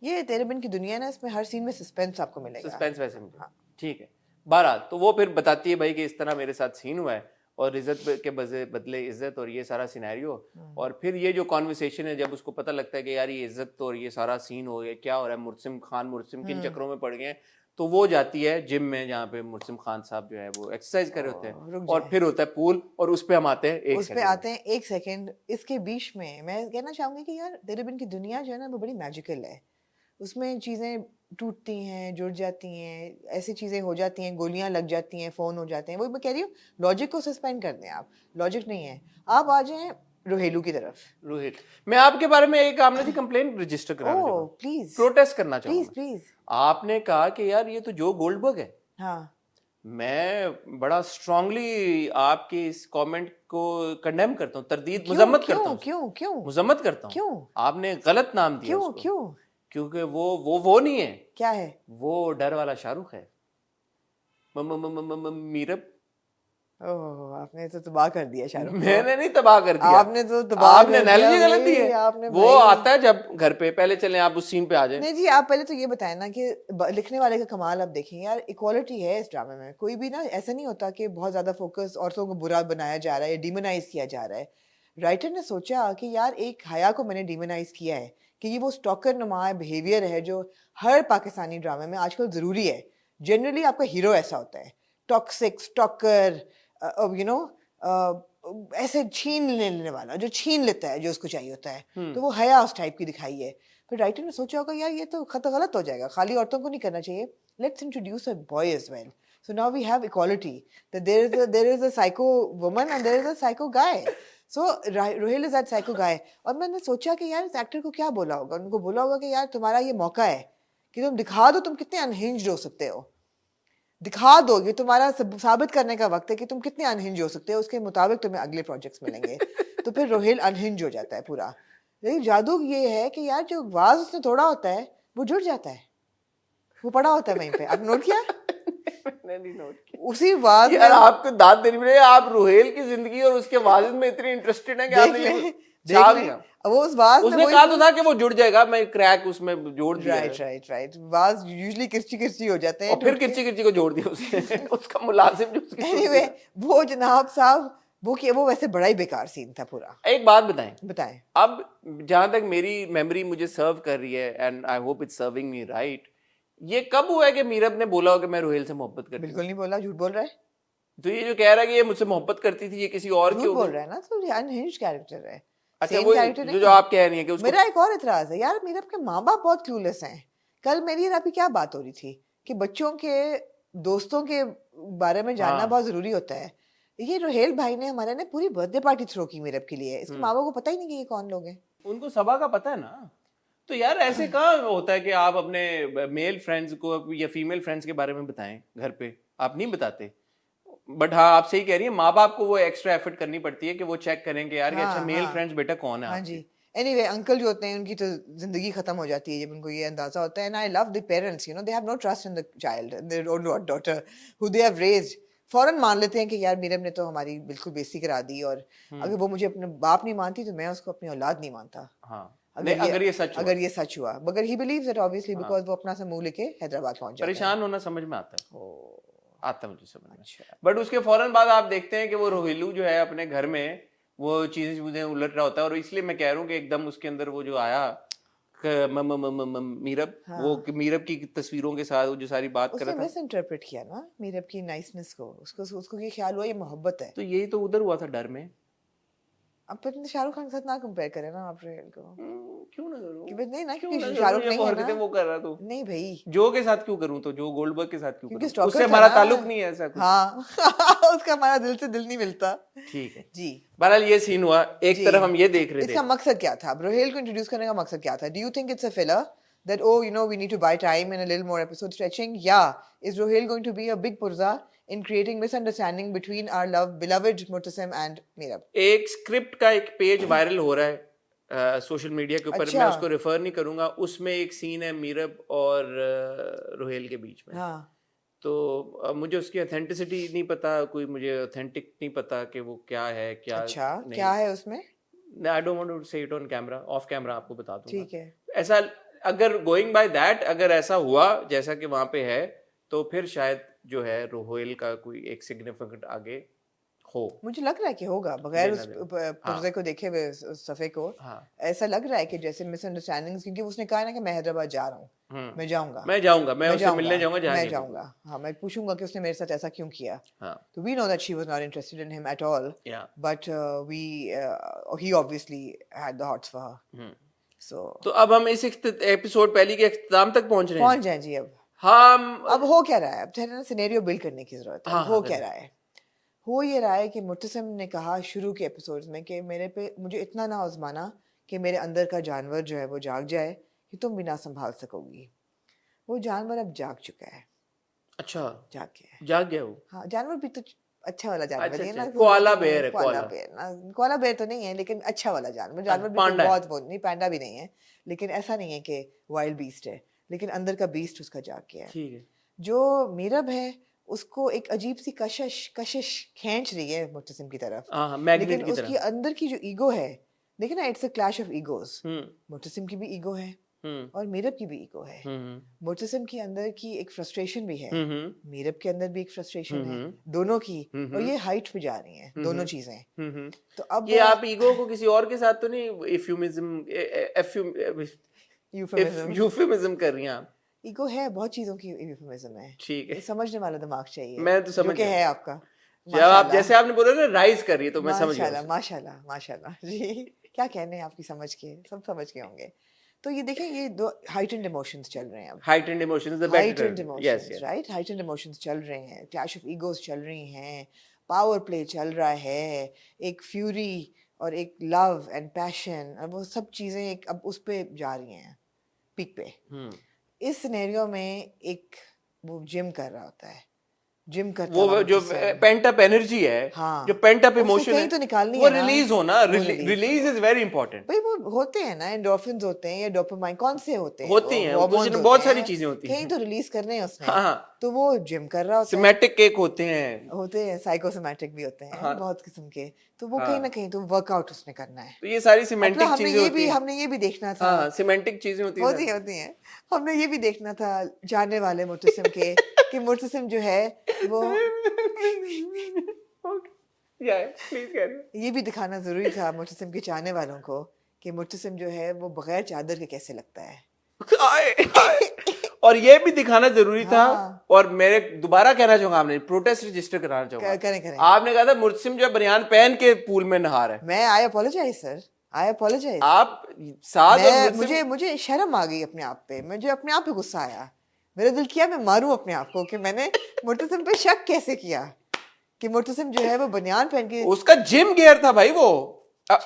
ये तेरे बिन की दुनिया ना, इसमें हर सीन में सस्पेंस आपको मिलेगा। सस्पेंस वैसे मुझे ठीक है। बहरहाल तो वो फिर बताती है भाई कि इस तरह मेरे साथ सीन हुआ है, और इज्जत के बदले इज्जत, और ये सारा सिनेरियो। और फिर ये जो कॉन्वर्सेशन है, जब उसको पता लगता है कि यार ये इज्जत और ये सारा सीन हो गया, क्या हो रहा है, मुर्तसिम खान मुर्तसिम किन चक्रों में पड़ गए हैं, तो वो जाती है जिम में जहाँ पे मुर्तसिम खान साहब जो है वो एक्सरसाइज कर रहे होते हैं, और फिर होता है पूल, और उस पे हम आते हैं एक सेकंड। इसके बीच में मैं कहना चाहूंगी कि यार तेरे बिन की दुनिया जो है ना, वो बड़ी मैजिकल है। उसमें चीजें टूटती हैं, जुड़ जाती हैं, ऐसी चीजें हो जाती हैं, गोलियां लग जाती हैं, फोन हो जाते हैं। वो मैं कह रही हूँ, लॉजिक को सस्पेंड कर दें आप, लॉजिक नहीं है। आप आ जाएं रोहेलू की तरफ। रोहित, मैं आपके बारे में एक आपने जी कंप्लेंट रजिस्टर कराना चाहूंगा, प्लीज प्रोटेस्ट करना चाहूंगा प्लीज। आपने कहा कि यार ये तो जो गोल्डबर्ग है। हाँ, मैं बड़ा स्ट्रांगली आपके इस कमेंट को कंडेम करता हूँ, तरदीद, मुजम्मत करता हूँ। क्यों मुजम्मत करता हूँ। क्यों? आपने गलत नाम दिया उसको। क्यों? क्योंकि वो नहीं है। क्या है? वो डर वाला शाहरुख है। मीरब, ओह, आपने तो तबाह कर दिया शाहरुख। मैंने नहीं तबाह कर दिया, आपने तो तबाह आपने एनालॉजी गलत दी है। वो आता है जब घर पे, पहले चलें आप उस सीन पे आ जाएं। नहीं जी, आप पहले तो ये बताएं ना कि लिखने वाले का कमाल आप देखें यार, इक्वालिटी है इस ड्रामे में। कोई भी ना ऐसा नहीं होता कि बहुत ज्यादा फोकस औरतों को बुरा बनाया जा रहा है या डिमोनाइज किया जा रहा है। राइटर ने सोचा कि यार एक हया को मैंने डिमोनाइज किया है कि ये वो स्टॉकर नुमा बिहेवियर है जो हर पाकिस्तानी ड्रामे में आजकल जरूरी है। जनरली आपका हीरो ऐसा होता है, टॉक्सिक, स्टॉकर, यू नो, ऐसे छीन लेने वाला, जो छीन लेता है जो उसको चाहिए होता है। तो वो हया उस टाइप की दिखाई है। फिर राइटर ने सोचा होगा यार ये तो गलत हो जाएगा, खाली औरतों को नहीं करना चाहिए, let's introduce a boy as well. So now we have equality. That there is a psycho woman and there is a psycho guy. So Rohil is that psycho guy. और मैंने सोचा कि यार इस एक्टर को क्या बोला होगा, उनको बोला होगा कि यार तुम्हारा ये मौका है कि तुम दिखा दो तुम कितने अनहिंज्ड हो सकते हो, दिखा दो, ये तुम्हारा साबित करने का वक्त है कि तुम कितने अनहिंज हो सकते हो, उसके मुताबिक तुम्हें अगले प्रोजेक्ट्स मिलेंगे। तो फिर रोहिल अनहिंज हो जाता है पूरा। लेकिन जादू ये है कि यार जो वाज उसने तोड़ा होता है वो जुड़ जाता है, वो पड़ा होता है वहीं पे। आपने नोट किया? मैंने नहीं नोट किया। उसी वाज यार में आपको दाद देनी पड़ेगी, आप रोहेल की जिंदगी और उसके वाजिद में इतनी इंटरेस्टेड है कि देख आपने ले, ये देख छाप ले। दिया। अब वो उस वाज में उसने वही कहा तो था कि वो जुड़ जाएगा, मैं क्रैक उसमें जोड़ दिया है। राइट वाज यूजुअली किरची किरची हो जाते हैं और फिर किरची किरची को जोड़ दिया उसने उसका मुलाजिम जो उसकी सुन एनीवे दिया। वो जनाब साहब वो वैसे बड़ा ही बेकार सीन था पूरा। एक बात बताएं, बताएं। अब जहां तक मेरी मेमोरी मुझे सर्व कर रही है, and I hope it's serving me right, ये कब हुआ है कि मीरब ने बोला हो कि मैं रोहेल से मोहब्बत करती हूँ? बिल्कुल नहीं बोला, झूठ बोल रहा है। तो ये जो कह रहा है कि ये मुझसे मोहब्बत करती थी, ये किसी और की झूठ हो बोल गई? रहा है ना, तो ये अनहिंज्ड कैरेक्टर है, अच्छा, सेम वो कैरेक्टर नहीं जो है। आप कह रही हैं कि उसको मेरा एक और इतराज है यार, मीरब के माँ बाप बहुत क्लूलेस हैं। कल मेरी और आपकी क्या बात हो रही थी कि बच्चों के दोस्तों के बारे में जानना हाँ। बहुत जरूरी होता है। ये रोहेल भाई ने हमारे ने पूरी बर्थडे पार्टी थ्रो की मीरब के लिए, इसके माँ बाप को पता ही नहीं कि ये कौन लोग हैं। उनको सबा का पता है ना। तो यार ऐसे कहाँ होता है कि आप अपने मेल फ्रेंड्स को या फीमेल फ्रेंड्स के बारे में बताएं घर पे, आप नहीं बताते। बट हाँ, आप सही कह रही हैं, माँ बाप को वो एक्स्ट्रा एफर्ट करनी पड़ती है कि वो चेक करें कि यार कि अच्छा मेल फ्रेंड्स बेटा कौन है हाँ आपके। जी। एनीवे अंकल जो होते हैं उनकी तो जिंदगी खत्म हो जाती है जब उनको ये अंदाजा होता है। And I love the parents, you know, they have no trust in the child, their own daughter who they have raised. फौरन मान लेते हैं कि यार मीरब ने तो हमारी बिल्कुल बेइज्जती करा दी, और अगर वो मुझे अपने बाप नहीं मानती तो मैं उसको अपनी औलाद नहीं मानता। हाँ, अगर ये सच हुआ। अगर ये सच हुआ, मगर he believes it obviously because वो अपना सा मुंह लेके हैदराबाद पहुंच जाता है। परेशान होना समझ में आता है, ओ, आता है मुझे समझ में। अच्छा। बट उसके फौरन बाद आप देखते हैं कि वो रोहिलू जो है अपने घर में वो चीजें उलट रहा होता है, और इसलिए मैं कह रहा हूँ कि एकदम उसके अंदर वो जो आया मीरब, वो मीरब की तस्वीरों के साथ वो जो सारी बात कर उसने रहा था, मिस इंटरप्रेट किया ना मीरब की नाइसनेस को, उसको ये ख्याल हुआ ये मोहब्बत है। तो यही तो उधर हुआ था डर में। अब फिर शाहरुख खान के साथ ना कंपेयर करें ना आप रोहेल को, क्यों ना करूं? कि नहीं ना, क्यों क्योंकि ना करूं? शाहरुख ये नहीं वो है हरकतें ना। वो कर रहा तो नहीं भाई, जो के साथ क्यों करूं, तो जो गोल्डबर्ग के साथ क्यों क्योंकि करूं? स्टॉकर उससे था हमारा ना। ताल्लुक नहीं है ऐसा कुछ। हाँ उसका हमारा दिल से दिल नहीं मिलता। ठीक है जी। बहरहाल ये सीन हुआ, एक जी। तरफ हम ये देख रहे इसका थे। मकसद क्या था, रोहेल को इंट्रोड्यूस करने का मकसद क्या था? Do you think it's a filler that, oh, you know, we need to buy time and a little more episode stretching? Yeah. Is Rohel going to be a big purza in creating misunderstanding between our beloved Murtasim and Meerab? एक script का एक page viral हो रहा है social media के ऊपर, मैं उसको रेफर नहीं करूंगा। उसमें एक सीन है मीरब और रोहेल के बीच में। हाँ। तो मुझे उसकी ऑथेंटिसिटी नहीं पता, कोई मुझे ऑथेंटिक नहीं पता कि वो क्या है क्या अच्छा, नहीं। क्या है उसमें? आई डोंट वांट टू से it on camera, of camera आपको बता दूंगा। ठीक है। ऐसा अगर गोइंग बाय दैट, अगर ऐसा हुआ जैसा कि वहां पे है, तो फिर शायद जो है रोहेल का कोई एक सिग्निफिकेंट आगे हो। मुझे लग रहा है कि होगा, बगैर उस देना। पुर्जे को देखे हुए उस सफ़े को। हाँ। ऐसा लग रहा है कि जैसे मिसअंडरस्टैंडिंग्स, क्योंकि उसने कहा ना कि मैं हैदराबाद जा रहा हूँ, मैं जाऊंगा, मैं उससे मिलने जाऊंगा, मैं जाऊंगा। हाँ, मैं पूछूंगा कि उसने मेरे साथ ऐसा क्यों किया। हाँ। तो we know that she was not interested in him at all, but he obviously had the hots for her. तो अब हम इस एपिसोड पहली के इख्तिताम तक पहुंच रहे हैं। पहुंच जाए जी। अब हो क्या रहा है? अब थोड़ा सिनेरियो बिल्ड करने की जरूरत है। हो क्या रहा है? हो ये रहा है कि मुर्तसिम ने कहा शुरू के एपिसोड्स में कि मुझे इतना ना आजमाना कि मेरे अंदर का जानवर जो है वो जाग जाए कि तुम भी ना संभाल सकोगी। वो जानवर अब जाग चुका है। अच्छा, जाग गया वो। हाँ, जानवर भी तो अच्छा वाला जानवर है ना। कोआला बेयर है। कोआला बेयर ना, कोआला बेयर तो नहीं है लेकिन अच्छा वाला जानवर। जानवर भी तो बहुत वो नहीं, पैंडा भी नहीं है, लेकिन ऐसा नहीं है कि वाइल्ड बीस्ट है, लेकिन अंदर का बीस्ट उसका जाग गया है। ठीक है। जो मीरब है उसको एक अजीब सी कशिश खींच रही है मुर्तसिम की तरफ, लेकिन उसकी अंदर की जो ईगो है, देखिए ना, it's a clash of egos. Murtasim की भी ईगो है और मीरब की भी ईगो है। मुर्तसिम की अंदर की एक फ्रस्ट्रेशन भी है, मीरब के अंदर भी एक फ्रस्ट्रेशन है, दोनों की, और ये हाइट पे जा रही हैं दोनों चीजें। तो अब ये आप ईगो को किसी और के साथ तो नहीं यूफेमिज्म कर रही हैं आप? ईगो है, बहुत चीजों की यूफेमिज्म है। ठीक है, समझने वाला दिमाग चाहिए। मैं तो समझ गया है आपका। जब आप जैसे आपने बोला ना राइज कर रही है, तो मैं समझ गया। माशाल्लाह जी, क्या कहने हैं आपकी समझ के, सब समझ के होंगे। तो ये देखिए, ये दो हाइटेंड इमोशंस चल रहे हैं अब। Heightened emotions right, heightened emotions चल रहे हैं, क्लैश ऑफ ईगोज चल रही हैं, पावर प्ले चल रहा है, एक फ्यूरी और एक लव एंड पैशन और वो सब चीजें एक अब उस पे जा रही हैं पीक पे। इस सिनेरियो में एक वो जिम कर रहा होता है, जिम करता वो हुआ जो मुतसिम, पेंट अप एनर्जी है, हाँ, जो पेंट अप उसको इमोशन कहीं है, तो निकालनी वो है ना, रिलीज होना, वो रिलीज इज वेरी इंपॉर्टेंट। भाई वो होते हैं ना, एंडोर्फिन्स होते हैं या डोपामाइन, कौन से होते हैं, होती वो हैं, हार्मोन्स कुछ होते बहुत सारी हैं, चीजें होती कहीं हैं। तो रिलीज करने हैं उसने, हाँ हाँ, तो वो जिम कर रहा होता है। सिमेटिक केक होते हैं, साइकोसोमैटिक भी होते हैं, हाँ बहुत किस्म के, तो वो हाँ, कहीं ना कहीं तो वर्कआउट उसने करना है। तो ये सारी अपना सिमेंटिक चीजें होती हैं। हमने ये भी देखना था, हाँ हाँ, सिमेंटिक चीजें होती हैं सारी। होती हैं, हमने ये भी देखना था जानने वाले मुतसिम के कि मुतसिम जो है वो, प्लीज कैरी। ये भी दिखाना जरूरी था मुतसिम के चाहने वालों को कि मुतसिम जो है वो बगैर चादर के कैसे लगता है। और ये भी दिखाना जरूरी था, हाँ। और मेरे दोबारा कहना चाहूंगा, आपने प्रोटेस्ट रजिस्टर कराना चाहूंगा। करें। आपने कहा था मुर्सिम जो है बनियान पहन के पूल में नहा रहा है। मैं आई अपोलोजाइज सर, आई अपोलोजाइज। आप साथ और मैं मुर्सिम, मुझे शर्म आ गई अपने आप पे, मुझे अपने आप पे गुस्सा आया, मेरा दिल किया मैं मारूं अपने आप को कि मैंने मुर्तसिम पे शक कैसे किया कि मुर्तसिम जो है वो बनियान पहन के, उसका जिम गियर था भाई वो।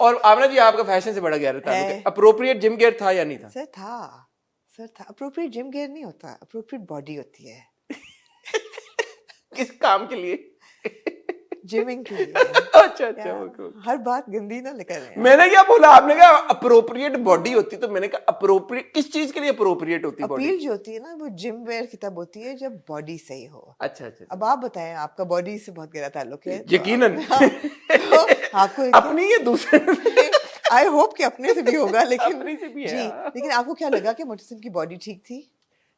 और आमना जी, आपका फैशन से बड़ा गियर था, है। अप्रोप्रिएट जिम गियर था या नहीं था? सर था अप्रोप्रिएट जिम गियर नहीं होता, अप्रोप्रिएट बॉडी होती है किस काम के लिए? जिमिंग के लिए। अच्छा यार, ओके। हर बात गंदी ना लेकर आए। मैंने क्या बोला? आपने कहा अप्रोप्रिएट बॉडी होती, तो मैंने कहा अप्रोप्रिएट किस चीज के लिए अप्रोप्रिएट होती बॉडी? अपील जो होती है ना वो जिम वेयर की तब होती है जब बॉडी सही हो। अच्छा अच्छा, अब आप बताएं, आपका बॉडी से बहुत गहरा ताल्लुक है, यकीनन। तो आपको अपनी या दूसरे? आई होप कि अपने से भी होगा, लेकिन अपनी से भी है, जी, हाँ। लेकिन आपको क्या लगा कि मुतसिम की बॉडी ठीक थी?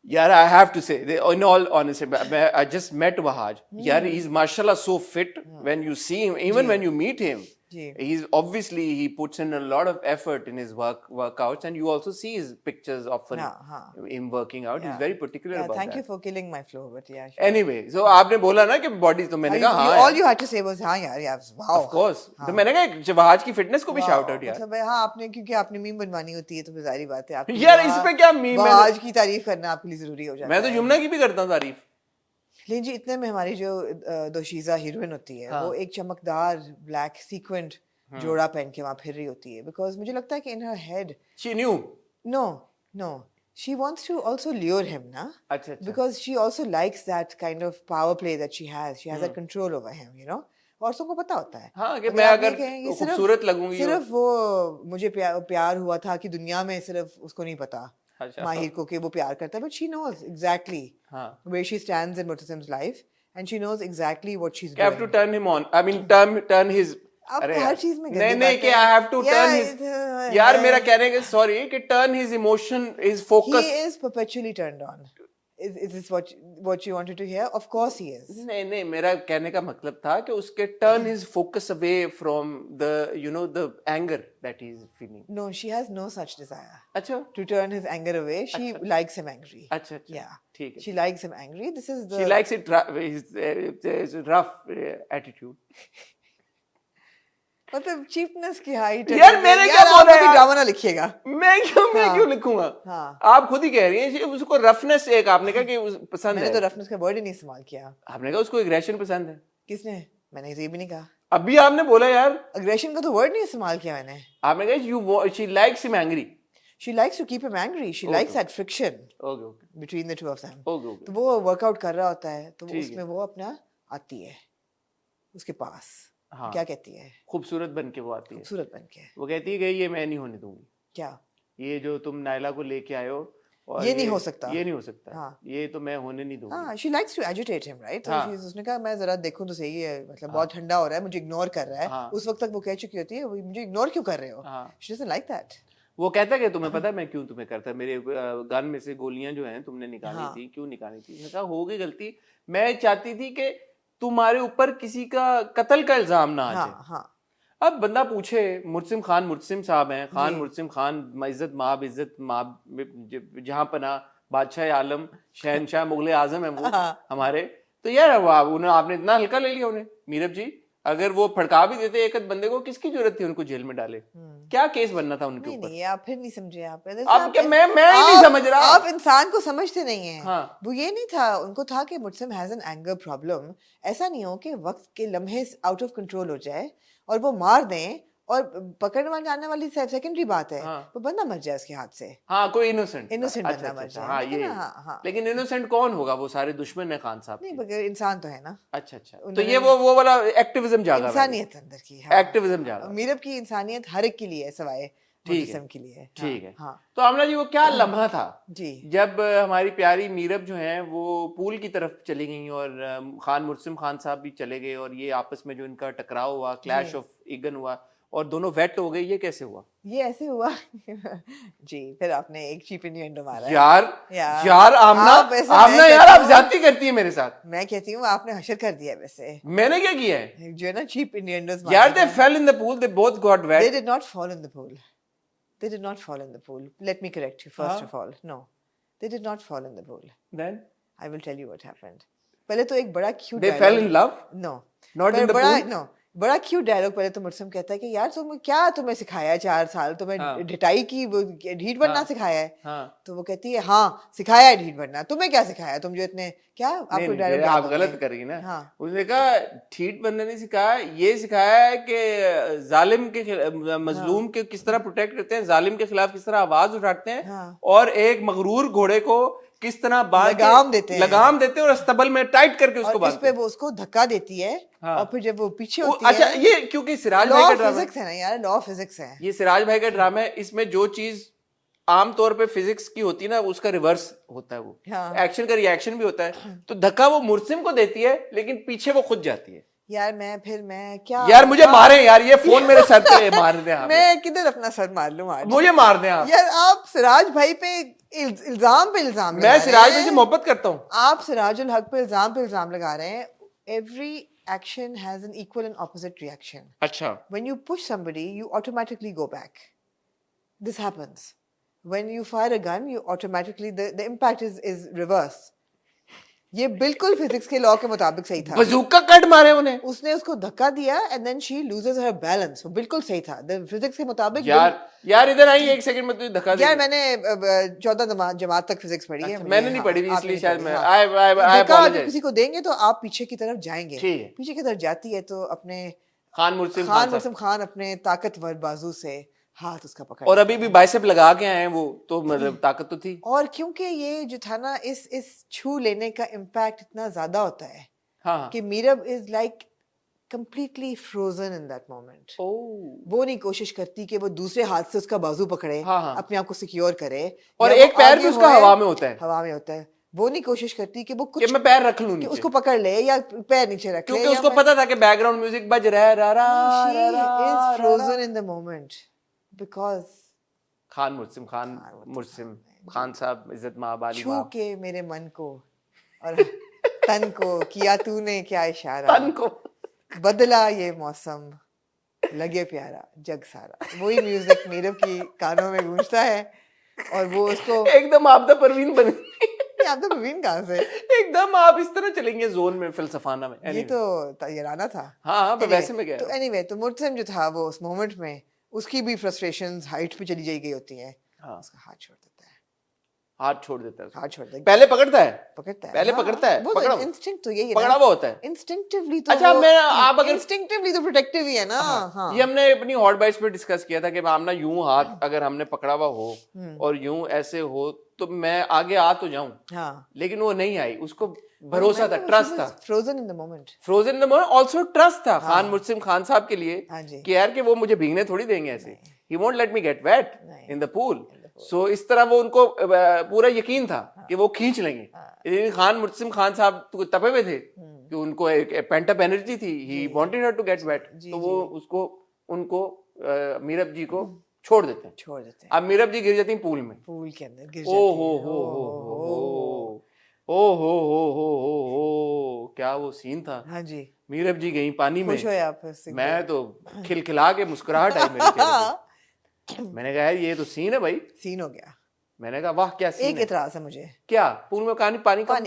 यार, I have to say, in all honesty, I just met Wahaj. यार, he's mashallah so fit when you see him, even when you meet him. Ji. He's obviously, he puts in a lot of effort in his workouts, and you also see his pictures often हाँ. him working out. He's Yeah. very particular Yeah, about thank that. you for killing my flow, but yeah. Sure. Anyway, so आपने बोला ना कि body, तो मैंने कहा हाँ all you had to say was हाँ यार, wow. of course. तो मैंने कहा वहाज की फिटनेस को भी शाउट आउट यार। मतलब हाँ, आपने क्योंकि आपने मीम बनवानी होती है तो जाहिर बात है आप यार, इस पे क्या मीम है? आज की तारीफ करना आपके लिए जरूरी हो जाता है। मैं तो यमुना की भी करता हूँ तारीफ। लेकिन जी इतने में हमारी जो दोशीजा हीरोइन होती है, वो एक चमकदार ब्लैक सीक्वेंट जोड़ा पहन के वहां फिर रही होती है, बिकॉज मुझे लगता है कि in her head She knew. no she wants to also lure him na, अच्छा अच्छा। because she also likes that kind of power play that she has that control over him, you know. औरतों को पता होता है हाँ, कि अगर मैं आप अगर देखें, ये खूबसूरत लगूंगी, सिर्फ वो मुझे प्यार हुआ था कि दुनिया में सिर्फ उसको नहीं पता अच्छा। माहिर को कि वो प्यार करता है, but she knows exactly हाँ। where she stands in Mutasim's life and she knows exactly what she's You have doing. to turn him on. I mean, turn his. आप अरे हर यार, चीज में नहीं नहीं कि I have to turn his. यार मेरा कहने का sorry कि turn his emotion, his focus. He is perpetually turned on. Is this what you wanted to hear? Of course he is. नहीं नहीं, मेरा कहने का मतलब था कि उसके turn his focus away from the the anger that he is feeling. No, she has no such desire अच्छा to turn his anger away. She likes him angry. अच्छा अच्छा, Yeah, ठीक है। she likes him angry. This is the She likes it his rough attitude. मतलब cheapness की height. यार मैंने क्या बोला यार? ड्रामा ना लिखिएगा। मैं क्यों लिखूंगा? हाँ। आप खुद ही कह रही हैं उसको रफनेस, एक आपने कहा कि पसंद है। मैंने तो रफनेस का वर्ड ही नहीं इस्तेमाल किया। आपने कहा उसको एग्रेशन पसंद है। किसने? मैंने ये भी नहीं कहा। अभी आपने बोला यार, अग्रेशन का तो वर्ड नहीं इस्तेमाल किया मैंने। आपने कहा she likes him angry. She likes to keep him angry. She likes that friction Okay. between the two of them. Okay. तो वो वर्कआउट कर रहा होता है, तो उसमें वो अपना आती है उसके पास। हाँ। क्या कहती है? खूबसूरत बन के वो आती है। खूबसूरत बन के। वो कहती है कि ये मैं नहीं होने दूंगी। क्या? ये जो तुम नायला को लेके आए हो, और ये नहीं हो सकता। ये नहीं हो सकता। हाँ। ये तो मैं होने नहीं दूंगी। हाँ, she likes to agitate him, right? हाँ। उसने कहा मैं जरा देखूं तो सही है, मतलब बहुत ठंडा हो रहा है, मुझे इग्नोर कर रहा है। हाँ। उस वक्त तक वो कह चुकी होती है, मुझे इग्नोर क्यों कर रहे हो? हाँ। She doesn't like that. वो कहता है कि तुम्हें पता है मैं क्यों तुम्हें करता, मेरे गन में से गोलियां जो हैं तुमने निकाली हाँ। थी, क्यों निकाली थी? मैंने कहा हो गई गलती, मैं चाहती थी कि तुम्हारे ऊपर किसी का कत्ल का इल्जाम ना आ जाए। हाँ। अब बंदा पूछे, मुर्सिम खान मुर्सिम साहब हैं, खान मुर्सिम खान, इज्जत माँ जहां पना, बादशाह आलम, शहनशाह मुगल आजम है वो हमारे, तो यार उन्हें आपने इतना हल्का ले लिया उन्हें। मीरब जी, अगर वो फड़का भी देते एक बंदे को, किसकी जरूरत थी उनको जेल में डाले? क्या केस बनना था उनके ऊपर? नहीं, आप फिर नहीं समझे। आप क्या मैं ही नहीं समझ रहा। आप इंसान को समझते नहीं हैं। हाँ। वो ये नहीं था, उनको था कि मुर्सिम हैज एन एंगर प्रॉब्लम। ऐसा नहीं हो कि वक्त के लम्हे आउट ऑफ कंट्रोल हो जाए और वो मार दें और पकड़ जाने वाली सेकेंडरी बात है, हाँ। वो बंदा मर जाए उसके हाथ से, हाँ, कोई इनोसेंट इनोसेंट बंदा मर जाए, हाँ ठीक है ये ना? हाँ हाँ, लेकिन इनोसेंट कौन होगा? वो सारे दुश्मन है खान साहब नहीं के। मगर इंसान तो है ना, अच्छा तो उन्होंने ये वो वाला एक्टिविज्म जागा हुआ है। इंसानियत अंदर की, हाँ एक्टिविज्म जागा। मीरब की इंसानियत हर एक के लिए है सिवाय ठीक है, मुतसम के लिए। ठीक है। हाँ तो आमना जी वो क्या लम्हा था जी, जब हमारी प्यारी मीरब जो है वो पूल की तरफ चली गई और खान मुर्सिम खान साहब भी चले गए और ये आपस में जो इनका टकराव हुआ, क्लैश ऑफ ईगन हुआ और दोनों वेट हो गए, ये कैसे हुआ? ये ऐसे हुआ जी, फिर आपने एक चीप इन्यूएंडो मारा है। यार आमना, आप वैसे मैं आमना यार कहती आप हूँ- ज्यादती करती है मेरे साथ। मैं कहती हूँ आपने हशर कर दिया है वैसे, मैंने क्या किया है? जो है ना चीप इन्यूएंडोस यार they fell in the pool, they both got they wet. did not fall in the pool, they did not fall in the pool, let me correct you first of all, no, they did not fall in the pool, Then I will tell you what happened. पहले तो एक बड़ा cute they fell in love, no, not in the बड़ा pool. no, बड़ा cute dialogue पहले तो मुर्सम कहता है कि यार तुम्हें सिखाया है 4 साल, तुम्हें हाँ। ढिटाई की ढीठ बनना हाँ। सिखाया है। हाँ। तो वो कहती है हाँ सिखाया है ढीठ बनना, तुम्हें क्या सिखाया, तुम जो इतने क्या आपको नहीं, डायलॉग आप गलत कर रही ना। हाँ। उसने कहा ठीक बनने नहीं सिखाया, ये सिखाया है कि जालिम के मजलूम के किस तरह प्रोटेक्ट करते हैं, जालिम के खिलाफ किस तरह आवाज उठाते हैं, हाँ। और एक मगरूर घोड़े को किस तरह लगाम देते हैं। लगाम देते हैं और अस्तबल में टाइट करके उसको और इस बांधते पे हैं। वो उसको धक्का देती है हाँ। और फिर जब वो पीछे वो- होती अच्छा है, ये क्योंकि सिराज लॉ भाई का ऑफ ड्रामा फिजिक्स है ना यार, लॉ ऑफ फिजिक्स है। ये सिराज भाई का ड्रामा है, इसमें जो चीज आमतौर पे फिजिक्स की होती है ना उसका रिवर्स होता है, वो हाँ। एक्शन का रिएक्शन भी होता है। तो धक्का वो मुर्सिम को देती है लेकिन पीछे वो खुद जाती है। यार मैं क्या यार मुझे मारे यार, ये फोन मेरे सर पे मार दे आप। मैं किधर अपना सर मार लूं आज? मुझे मार दे आप। यार आप सिराज भाई पे इल्जाम पे इल्जाम मैं लगा रहे सिराज भाई हैं। से मोहब्बत करता हूँ। आप सिराजुल हक पे इल्जाम लगा रहे हैं। Every action has an equal and opposite reaction. अच्छा When you push somebody, you automatically go back. This happens. When you fire a gun, you automatically the impact is reverse. ये बिल्कुल फिजिक्स के लॉ के मुताबिक सही था। बजूका cut मारे उन्हें, उसने उसको धक्का दिया and then she loses her balance, वो बिल्कुल सही था फिजिक्स के मुताबिक। यार इधर आई एक सेकंड में, तुझे धक्का दे। यार मैंने 14 जमात तक फिजिक्स पढ़ी है। अच्छा, मैंने नहीं पढ़ी, हाँ, इसलिए आपने शायद पढ़ी, मैं हाँ। I धक्का apologize। किसी को देंगे तो आप पीछे की तरफ जाएंगे। ठीक है। पीछे की तरफ जाती है तो अपने खान मुर्सिम खान अपने ताकतवर बाजू से हाथ उसका पकड़, और अभी भी बाइसेप लगा के आए हैं वो, तो मतलब ताकत तो थी। और क्योंकि ये जो था ना, इस छू लेने का इम्पैक्ट इतना ज्यादा होता है हाँ। कि Meerab is like completely frozen in that moment. वो नहीं कोशिश करती कि वो दूसरे हाथ से उसका बाजू पकड़े, हाँ। अपने आप को सिक्योर करे, और या एक वो पैर आगे भी उसका होए, हवा में होता है। हवा में होता है। वो नहीं कोशिश करती कि वो कि कुछ मैं पैर रख लूं कि नीचे, उसको पकड़ ले या पैर नीचे रख ले, क्योंकि उसको पता था कि बैकग्राउंड म्यूजिक बज रहा है। she is frozen in the moment because Khan मुर्सिम Khan साहब इज्जत माबाली छू के मेरे मन को और तन को किया तूने क्या इशारा, तन को बदला ये मौसम लगे प्यारा जग सारा। वही म्यूजिक मीरब की कानों में गूंजता है और वो उसको एकदम आपदा परवीन बन आप तो प्रवीण कहाँ से, एकदम आप इस तरह चलेंगे जोन में फिलसफाना में। ये तो तैयाराना था। हाँ वैसे में गया। तो एनीवे तो मुर्तसिम जो था वो उस मोमेंट में उसकी भी फ्रस्ट्रेशंस हाइट पे चली गई होती हैं। हाँ। उसका हाथ छोड़ देता है, हाथ छोड़ देता है, हाथ छोड़ देता है, पहले पकड़ता है, पकड़ता है, वो पकड़ा इंस्टिंक्ट तो यही है, पकड़ा हुआ होता है इंस्टिंक्टिवली तो अच्छा, मैं आप अगर इंस्टिंक्टिवली तो प्रोटेक्टिव ही है ना। हाँ। ये हमने अपनी हॉट बाइट्स पे डिस्कस किया था कि आमना यूं हाथ अगर हमने पकड़ा हुआ हो और यूं ऐसे हो तो मैं आगे आ तो जाऊं, हाँ। लेकिन वो नहीं आई, उसको भरोसा था, ट्रस्ट था, frozen in the moment, frozen in the moment, also trust था खान मुर्सिम खान साहब के लिए हाँ जी। कि यार कि वो मुझे भीगने थोड़ी देंगे ऐसे, he won't let me get wet in the pool. So इस तरह वो उनको पूरा यकीन था कि वो खींच लेंगे। लेकिन खान मुर्सिम खान साहब तो तपे हुए थे कि उनको एक पेंट अप एनर्जी थी, he wanted her to get wet, तो वो उसको उनको मीरब जी को छोड़ देते हैं। अब मीरब जी गिर जाती हैं पूल में, पूल के अंदर गिर ओ हो, क्या वो सीन था। हाँ जी। मीरब जी गई पानी में, खुश हो आप मैं तो खिलखिला के मुस्कुराहट आई मेरे चेहरे पे। मैंने कहा यार ये तो सीन है भाई, सीन हो गया। मैंने कहा वाह क्या सीन एक इतराज है मुझे, क्या पूल में पानी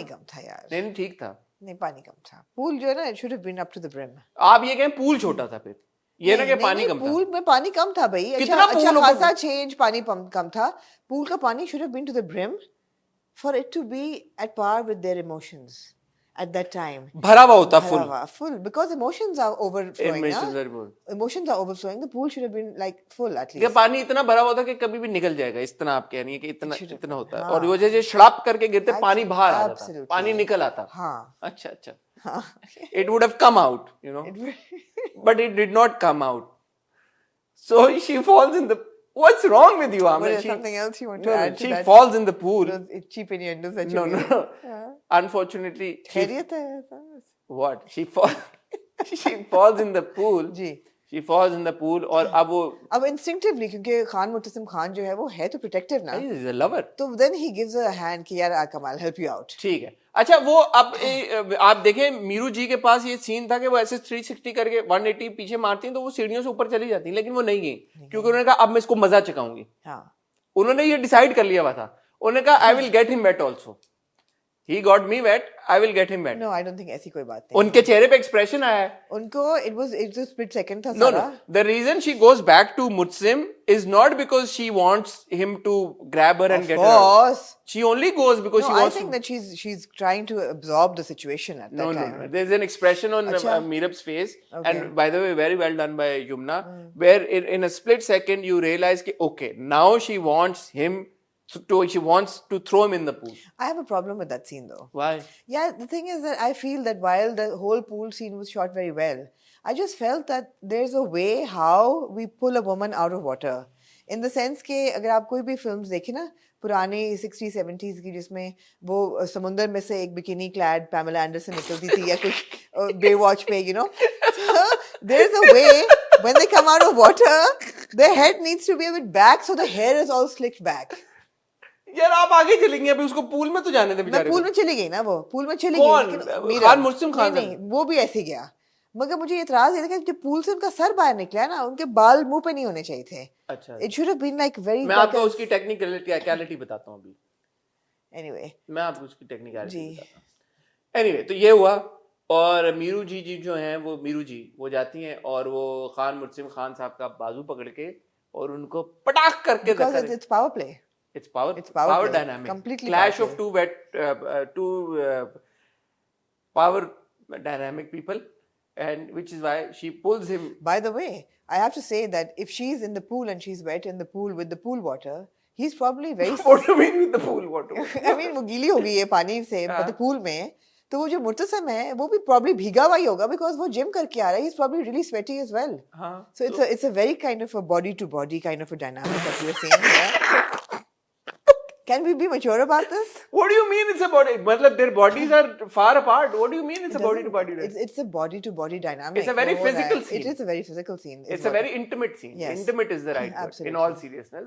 कम था यार। नहीं ठीक था, नहीं पानी कम था, पूल जो है ना, it should have been up to the brim. आप ये कहें पूल छोटा था, फिर ये ना कि पानी कम था। पूल में पानी कम था भाई, कितना अच्छा खासा 6 इंच पानी कम था। पूल का पानी should have been to the brim for it to be at par with their emotions. at that time. भरा हुआ होता full. Full, because emotions are overflowing. Emotions na? are full. Emotions are overflowing. The pool should have been like full at ये least. पानी इतना भरा हुआ था कि कभी भी निकल जाएगा, इतना आप कह रही है कि इतना Should have इतना been. होता है, हाँ. और वो जैसे शड़ाप करके गिरते पानी बाहर आ जाता, Absolutely. पानी निकल आता. हाँ. अच्छा अच्छा. हाँ. It would have come out, you know, but it did not come out. So she falls in the. What's wrong with you, Amna? What is something else you want to No, add to she that? falls in the pool. Those cheap innuendos that you No, made. no. हाँ. Unfortunately, खैरियत है ऐसा? what? She falls. She falls in the pool. Ji. She falls in the pool, और अब instinctively, क्योंकि खान मुतसिम खान जो है वो है तो protective ना, he is a lover. तो then he gives her a hand कि यार come I'll help you out. ठीक है. अच्छा, वो अब आप देखें मीरू जी के पास ये सीन था कि वो ऐसे 360 करके 180 पीछे मारती हैं तो वो सीढ़ियों से ऊपर चली जाती हैं, लेकिन वो नहीं गई क्योंकि उन्होंने कहा अब मैं इसको मजा चखाऊंगी. हाँ. उन्होंने ये डिसाइड कर लिया हुआ था. उन्होंने कहा I will get him wait also. He got me wet, I will get him wet. No, I don't think ऐसी कोई बात नहीं. उनके चेहरे पे एक्सप्रेशन आया है. उनको it was a split second था No, सारा. no. The reason she goes back to Mutsim is not because she wants him to grab her and get her. Of course. She only goes because she I wants think to. that she's trying to absorb the situation at that time. No. There's an expression on Achha. Meerab's face, Okay. and by the way, very well done by Yumna, where in a split second you realize that okay, now she wants him. She wants to throw him in the pool. I have a problem with that scene though. Why? Yeah, the thing is that I feel that while the whole pool scene was shot very well, I just felt that there's a way how we pull a woman out of water. In the sense कि अगर आप कोई भी films देखें ना पुरानी 60s 70s की जिसमें वो समुंदर में से एक बिकिनी क्लैड पैमेला एंडरसन निकलती थी या कुछ बेवॉच पे, you know, so there's a way when they come out of water, their head needs to be a bit back so the hair is all slicked back. यार आप आगे चलेंगे, अभी उसको पूल में तो जाने दे बेचारे मैं पूल में चली गई ना, वो पूल में चली कौन? गई. खान मुर्सिम खान नहीं, वो भी ऐसे गया. मगर मुझे इतराज ये था कि जब पूल से उनका सर बाहर निकला ना, उनके बाल मुंह पे नहीं होने चाहिए थे. अच्छा. It should have been like very. मैं आपको उसकी टेक्निकलिटी बताता हूँ अभी. Anyway. मैं आपको उसकी टेक्निकलिटी बताता हूँ. Anyway, तो ये हुआ, और मीरू जी जो हैं वो जाती हैं और वो खान मुर्सिम खान साहब का बाजू पकड़ के और उनको पटाख करके धक्का Because it's power play. It's power play. dynamic. Completely Clash power of two power dynamic people, and which is why she pulls him. By the way, I have to say that if she's in the pool and she's wet in the pool with the pool water, he's probably very. What do you mean with the pool water? I mean वो गीली हो गई है पानी से, but the pool में तो वो जो मुर्तसम है वो भी probably भीगा हुआ ही होगा because वो जिम करके आ रहा है. He's probably really sweaty as well. So it's a very kind of a body to body kind of a dynamic that we're seeing here. Can we be mature about this? What do you mean it's a body? मतलब their bodies are far apart. What do you mean it's a body to body? It's a body to body dynamic. It's a very physical scene. It is a very physical scene. It's a very intimate scene. Yes. Intimate is the right word. Absolutely. In all seriousness,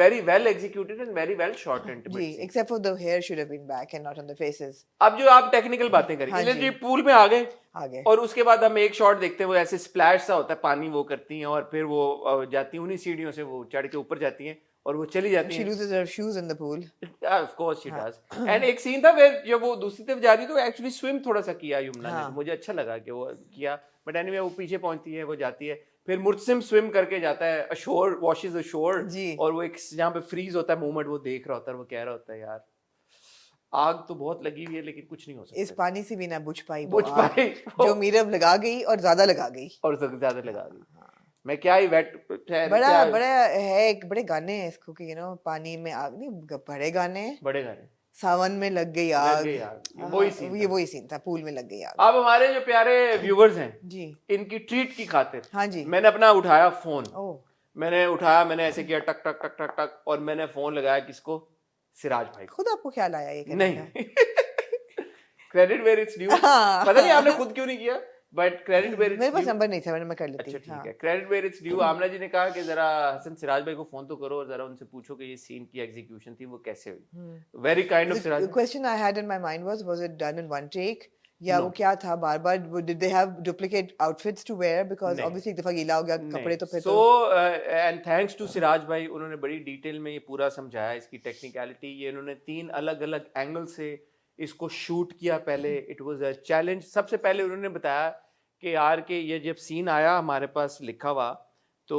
very well executed and very well shot intimate ji, scene. except for the hair should have been back and not on the faces. अब जो आप technical बातें करें, हाँ जी pool में आ गए, और उसके बाद हम एक शॉट देखते हैं, वो ऐसे स्प्लैश सा होता है, पानी वो करती हैं और फिर वो जाती हैं उन्हीं सीढ़ियों से वो चढ़ के ऊपर जाती हैं और वो चली जाती हैं. She loses her shoes in the pool. Of course she does. And एक सीन था where जब वो दूसरी तरफ जा रही तो एक्चुअली स्विम थोड़ा सा किया युमना ने, मुझे अच्छा लगा कि वो किया, बट एनीवे वो पीछे पहुंचती है, वो जाती है, फिर मुर्सिम स्विम करके जाता है अशोर, वॉशेस अशोर, और वो एक जहाँ पे फ्रीज होता है मूवमेंट वो देख रहा होता है, वो कह रहा होता है यार आग तो बहुत लगी हुई है लेकिन कुछ नहीं हो सकता, इस पानी से भी ना बुझ पाई जो मीरब लगा गई और ज्यादा लगा गई मैं क्या ही वेट बड़ा है, एक बड़े गाने हैं इसको कि पानी में आग नहीं, बड़े गाने सावन में लग गई आग, वही सीन था, पूल में लग गई आग. अब हमारे जो प्यारे व्यूवर्स हैं जी, इनकी ट्रीट की खातिर हाँ जी, मैंने अपना उठाया फोन, मैंने ऐसे किया टक टक टक टक टक, और मैंने फोन लगाया किसको, सिराज भाई. खुद आपको ख्याल आया ये? नहीं, क्रेडिट वेयर इट्स ड्यू. पता नहीं आपने खुद क्यों नहीं किया, but credit where it's due. मेरे पास नंबर नहीं था, मैं कर लेती. अच्छा ठीक है, क्रेडिट वेयर इट्स ड्यू. आमना जी ने कहा कि जरा हसन सिराज भाई को फोन तो करो और जरा उनसे पूछो कि ये सीन की एग्जीक्यूशन थी वो कैसे हुई. Very kind of Siraj. The question I had in my mind was it done in one take या वो क्या था, बार बार did they have duplicate outfits to wear because obviously एक दफा गीला हो गया कपड़े तो फिर so and thanks to Siraj भाई, उन्होंने बड़ी डिटेल में ये पूरा समझाया इसकी टेक्निकलिटी. ये उन्होंने 3 अलग-अलग एंगल से इसको शूट किया. पहले इट वाज अ चैलेंज. सबसे पहले उन्होंने बताया कि यार के ये जब सीन आया हमारे पास लिखा हुआ तो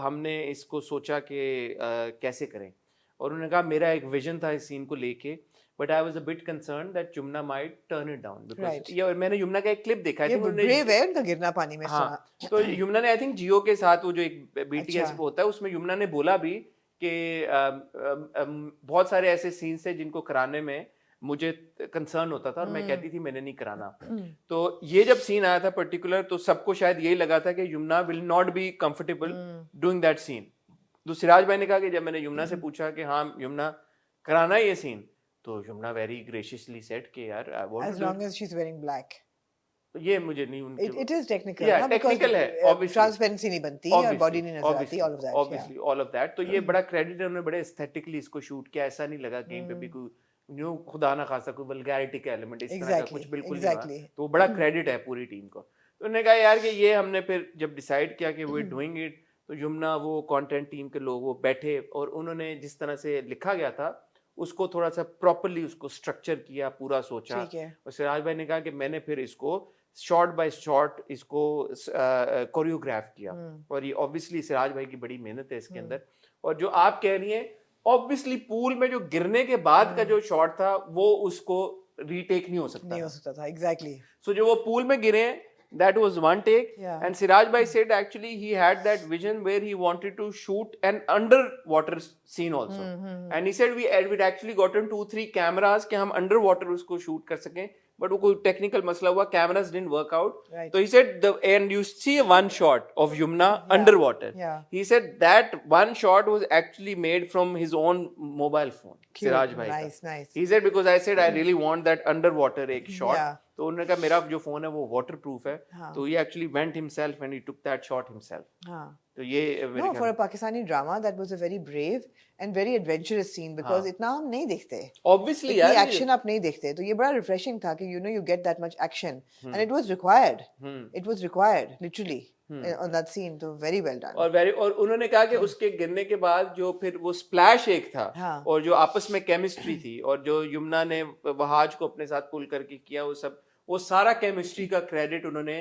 हमने इसको सोचा कि कैसे करें, और उन्होंने कहा मेरा एक विजन था इस सीन को लेके, but I was a bit concerned that Yumna might turn it down because Right. ये और मैंने यमुना का एक क्लिप देखा ये है ब्रेव है उनका गिरना पानी में हाँ सुना। तो यमुना ने आई थिंक जियो के साथ वो जो एक BTS अच्छा। पे होता है उसमें यमुना ने बोला भी कि बहुत सारे ऐसे सीन्स थे जिनको कराने में मुझे कंसर्न होता था और मैं कहती थी मैंने नहीं कराना। तो ये जब सीन आया था पर्टिकुलर तो सबको शायद यही लगा था कि Yamuna will not be comfortable doing that scene. तो सिराज भाई ने कहा कि जब मैंने यमुना से पूछा कि हाँ यमुना कराना है ये सीन, तो यमुना वेरी ग्रेशियसली सेड कि यार I want As long as she's wearing black. ये मुझे नहीं उनके It is technical. Yeah, ना, because, technical है, obviously. transparency नहीं बनती और body नहीं नजर आती, all of that. Obviously, all of that. तो ये बड़ा क्रेडिट है, उन्होंने बड़े एस्थेटिकली इसको शूट किया, ऐसा नहीं लगा कहीं पे भी कोई खुदा ना खासा कोई वल्गैरिटी का एलिमेंट इस तरह का कुछ बिल्कुल नहीं हुआ। तो बड़ा क्रेडिट है पूरी टीम को। तो उन्होंने कहा यार कि ये हमने फिर जब डिसाइड किया कि वी डूइंग इट, तो यमुना वो कंटेंट टीम के लोग वो बैठे और उन्होंने जिस तरह से लिखा गया था उसको थोड़ा सा प्रॉपर्ली उसको स्ट्रक्चर किया, पूरा सोचा। और सिराज भाई ने कहा कि मैंने फिर इसको शॉर्ट बाय शॉर्ट इसको कोरियोग्राफ किया और ये ऑब्वियसली सिराज भाई की बड़ी मेहनत है इसके अंदर। और जो आप कह रही हैं ऑब्वियसली पूल में जो गिरने के बाद का जो शॉट था वो उसको रीटेक नहीं हो सकता था। एग्जैक्टली। सो जो वो पूल में गिरे that was one take. And Siraj Bhai said actually he had that vision where he wanted to shoot an underwater scene also. And he said we'd actually gotten 2-3 cameras कि हम underwater उसको shoot कर सकें, but वो कोई technical मसला हुआ, cameras didn't work out. Right. So he said and you see one shot of Yumna underwater. He said that one shot was actually made from his own mobile phone. Cute. Siraj Bhai nice. He said because I said I really want that underwater एक shot. तो उन्होंने कहा मेरा जो phone है वो water proof है। तो ये actually went himself and he took that shot himself. तो ये no, for a Pakistani drama that was a very brave and very adventurous scene because इतना हम नहीं देखते। Obviously यार ये एक्शन आप नहीं देखते, तो ये बड़ा रिफ्रेशिंग था कि you get that much action and it was required. It was required literally on that scene, तो very well done. और उन्होंने कहा कि उसके गिरने के बाद जो फिर वो स्प्लैश एक था और जो आपस में केमिस्ट्री थी और जो यमुना ने वहाज को अपने साथ पुल करके किया वो सारा केमिस्ट्री का क्रेडिट उन्होंने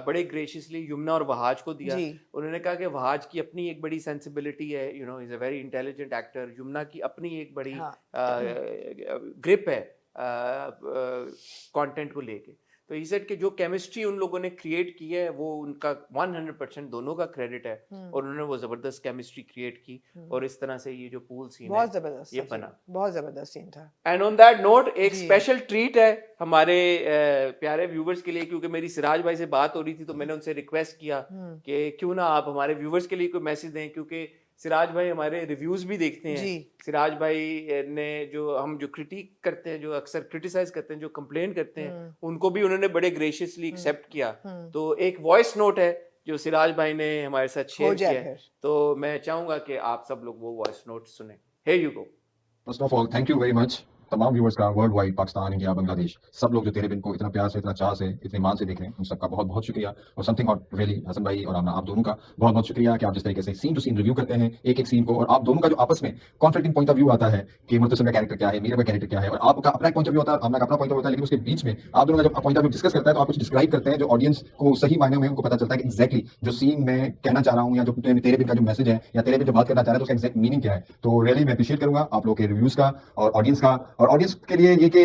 बड़े ग्रेशियसली यमुना और वहाज को दिया। उन्होंने कहा कि वहाज की अपनी एक बड़ी सेंसिबिलिटी है, you know is a very intelligent actor. Yamuna की अपनी एक बड़ी ग्रिप है कंटेंट को लेके। तो ही सेड कि जो केमिस्ट्री उन लोगों ने क्रिएट की है वो उनका 100% दोनों का क्रेडिट है और उन्होंने वो जबरदस्त केमिस्ट्री क्रिएट की और इस तरह से ये जो पूल सीन बहुत जबरदस्त ये बना, बहुत जबरदस्त सीन था। एंड ऑन दैट नोट एक स्पेशल ट्रीट है हमारे प्यारे व्यूवर्स के लिए, क्योंकि मेरी सिराज भाई से बात हो रही थी तो मैंने उनसे रिक्वेस्ट किया कि क्यों ना आप हमारे व्यूवर्स के लिए कोई मैसेज दें, क्योंकि सिराज भाई हमारे रिव्यूज भी देखते हैं। सिराज भाई ने जो क्रिटिक करते हैं, जो अक्सर क्रिटिसाइज करते हैं, जो कंप्लेन करते हैं, उनको भी उन्होंने बड़े ग्रेशियसली एक्सेप्ट किया। तो एक वॉइस नोट है जो सिराज भाई ने हमारे साथ शेयर किया है, तो मैं चाहूंगा कि आप सब लोग वो वॉइस नोट सुने। Here you go. First of all, thank you very much. तमाम व्यूअर्स का world wide, Pakistan, India, Bangladesh, सब लोग जो तेरे बिन को इतना प्यार से, इतना चाह से, इतने मान से देख रहे हैं, उन सबका बहुत बहुत शुक्रिया। और समथिंग और रियली हसन भाई और आमना, आप दोनों का बहुत बहुत शुक्रिया कि आप जिस तरीके से सीन टू सीन रिव्यू करते हैं एक एक सीन को, और आप दोनों का जो आपस में कॉन्फ्लिक्टिंग पॉइंट ऑफ व्यू आता है कि मुर्तसिम का कैरेक्टर क्या है, मीरा का कैरेक्टर क्या है, और आपका अपना पॉइंट ऑफ व्यू होता है, आमना का अपना पॉइंट ऑफ व्यू होता है, लेकिन उसके बीच में आप दोनों का जब पॉइंट ऑफ व्यू डिस्कस करता है तो आप कुछ डिस्क्राइब करते हैं जो ऑडियंस को सही मायने में उनको पता चलता है कि एक्जैक्टली जो सीन मैं कहना चाह रहा हूँ या जो तेरे बिन का जो मैसेज है या तेरे बिन जो बात करना चाह रहा है तो उसका एक्जैक्ट मीनिंग क्या है। तो रियली मैं अप्रिशिएट करूंगा आप लोग के रिव्यूज का और ऑडियंस का। और ऑडियंस के लिए ये कि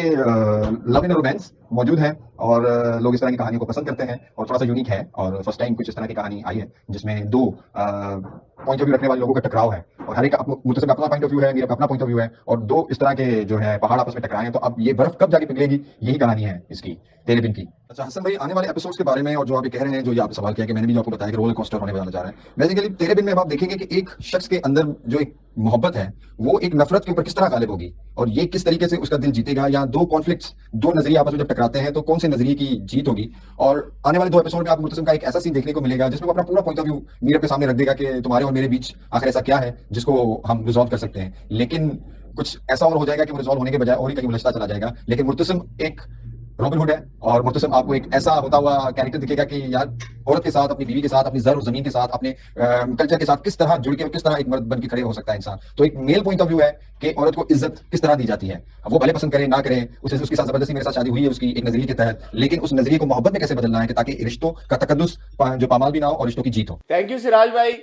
लव इन रोमांस मौजूद है और लोग इस तरह की कहानियों को पसंद करते हैं और थोड़ा सा यूनिक है, और फर्स्ट टाइम कुछ इस तरह की कहानी आई है जिसमें दो पॉइंट ऑफ व्यू रखने वाले लोगों का टकराव है और हर एक मुर्तसिम का अपना पॉइंट ऑफ व्यू है, मेरा अपना पॉइंट ऑफ व्यू है, और दो इस तरह के जो है पहाड़ आपस में टकराए हैं। तो अब ये बर्फ कब जाके पिघलेगी, यही कहानी है इसकी तेरे बिन की। अच्छा हसन भाई, आने वाले एपिसोड्स के बारे में और जो आप ये कह रहे हैं, जो ये आप सवाल किया कि मैंने भी आपको बताया कि रोलर कोस्टर होने वाला जा रहा है। बेसिकली तेरे बिन में आप देखेंगे कि एक शख्स के अंदर जो एक मोहब्बत है वो एक नफरत के ऊपर किस तरह गालिब होगी और ये किस तरीके से उसका दिल जीतेगा, या दो कॉन्फ्लिक्ट्स, दो नजरिए आपस में जब टकराते हैं तो कौन से नजरिए की जीत होगी। और आने वाले 2 एपिसोड में आप मुर्तसिम का एक ऐसा सीन देखने को मिलेगा जिसमें वो अपना पूरा पॉइंट ऑफ व्यू मीरा के सामने रख देगा कि तुम्हारे और मेरे बीच आखिर ऐसा क्या है जिसको हम रिजॉल्व कर सकते हैं, लेकिन कुछ ऐसा और हो जाएगा कि वो रिजॉल्व होने के बजाय और ही कहीं उलझता चला जाएगा। लेकिन मुर्तसिम एक रॉबिन हुड है और मुर्तसिम आपको एक ऐसा होता हुआ कैरेक्टर दिखेगा कि यार औरत के साथ, अपनी बीवी के साथ, अपनी जर और जमीन के साथ, अपने कल्चर के साथ किस तरह जुड़ के किस तरह एक मर्द बन के खड़े हो सकता है इंसान। तो एक मेल पॉइंट ऑफ व्यू है कि औरत को इज्जत किस तरह दी जाती है, वो भले पसंद करे ना करे, उसे उसके साथ जबरदस्ती मेरे साथ शादी हुई है उसकी एक नजरिए के तहत, लेकिन उस नजरिए को मोहब्बत में कैसे बदलना है कि ताकि रिश्तों का तकद्दुस जो पामाल भी ना हो और रिश्तों की जीत हो। थैंक यू सिराज भाई,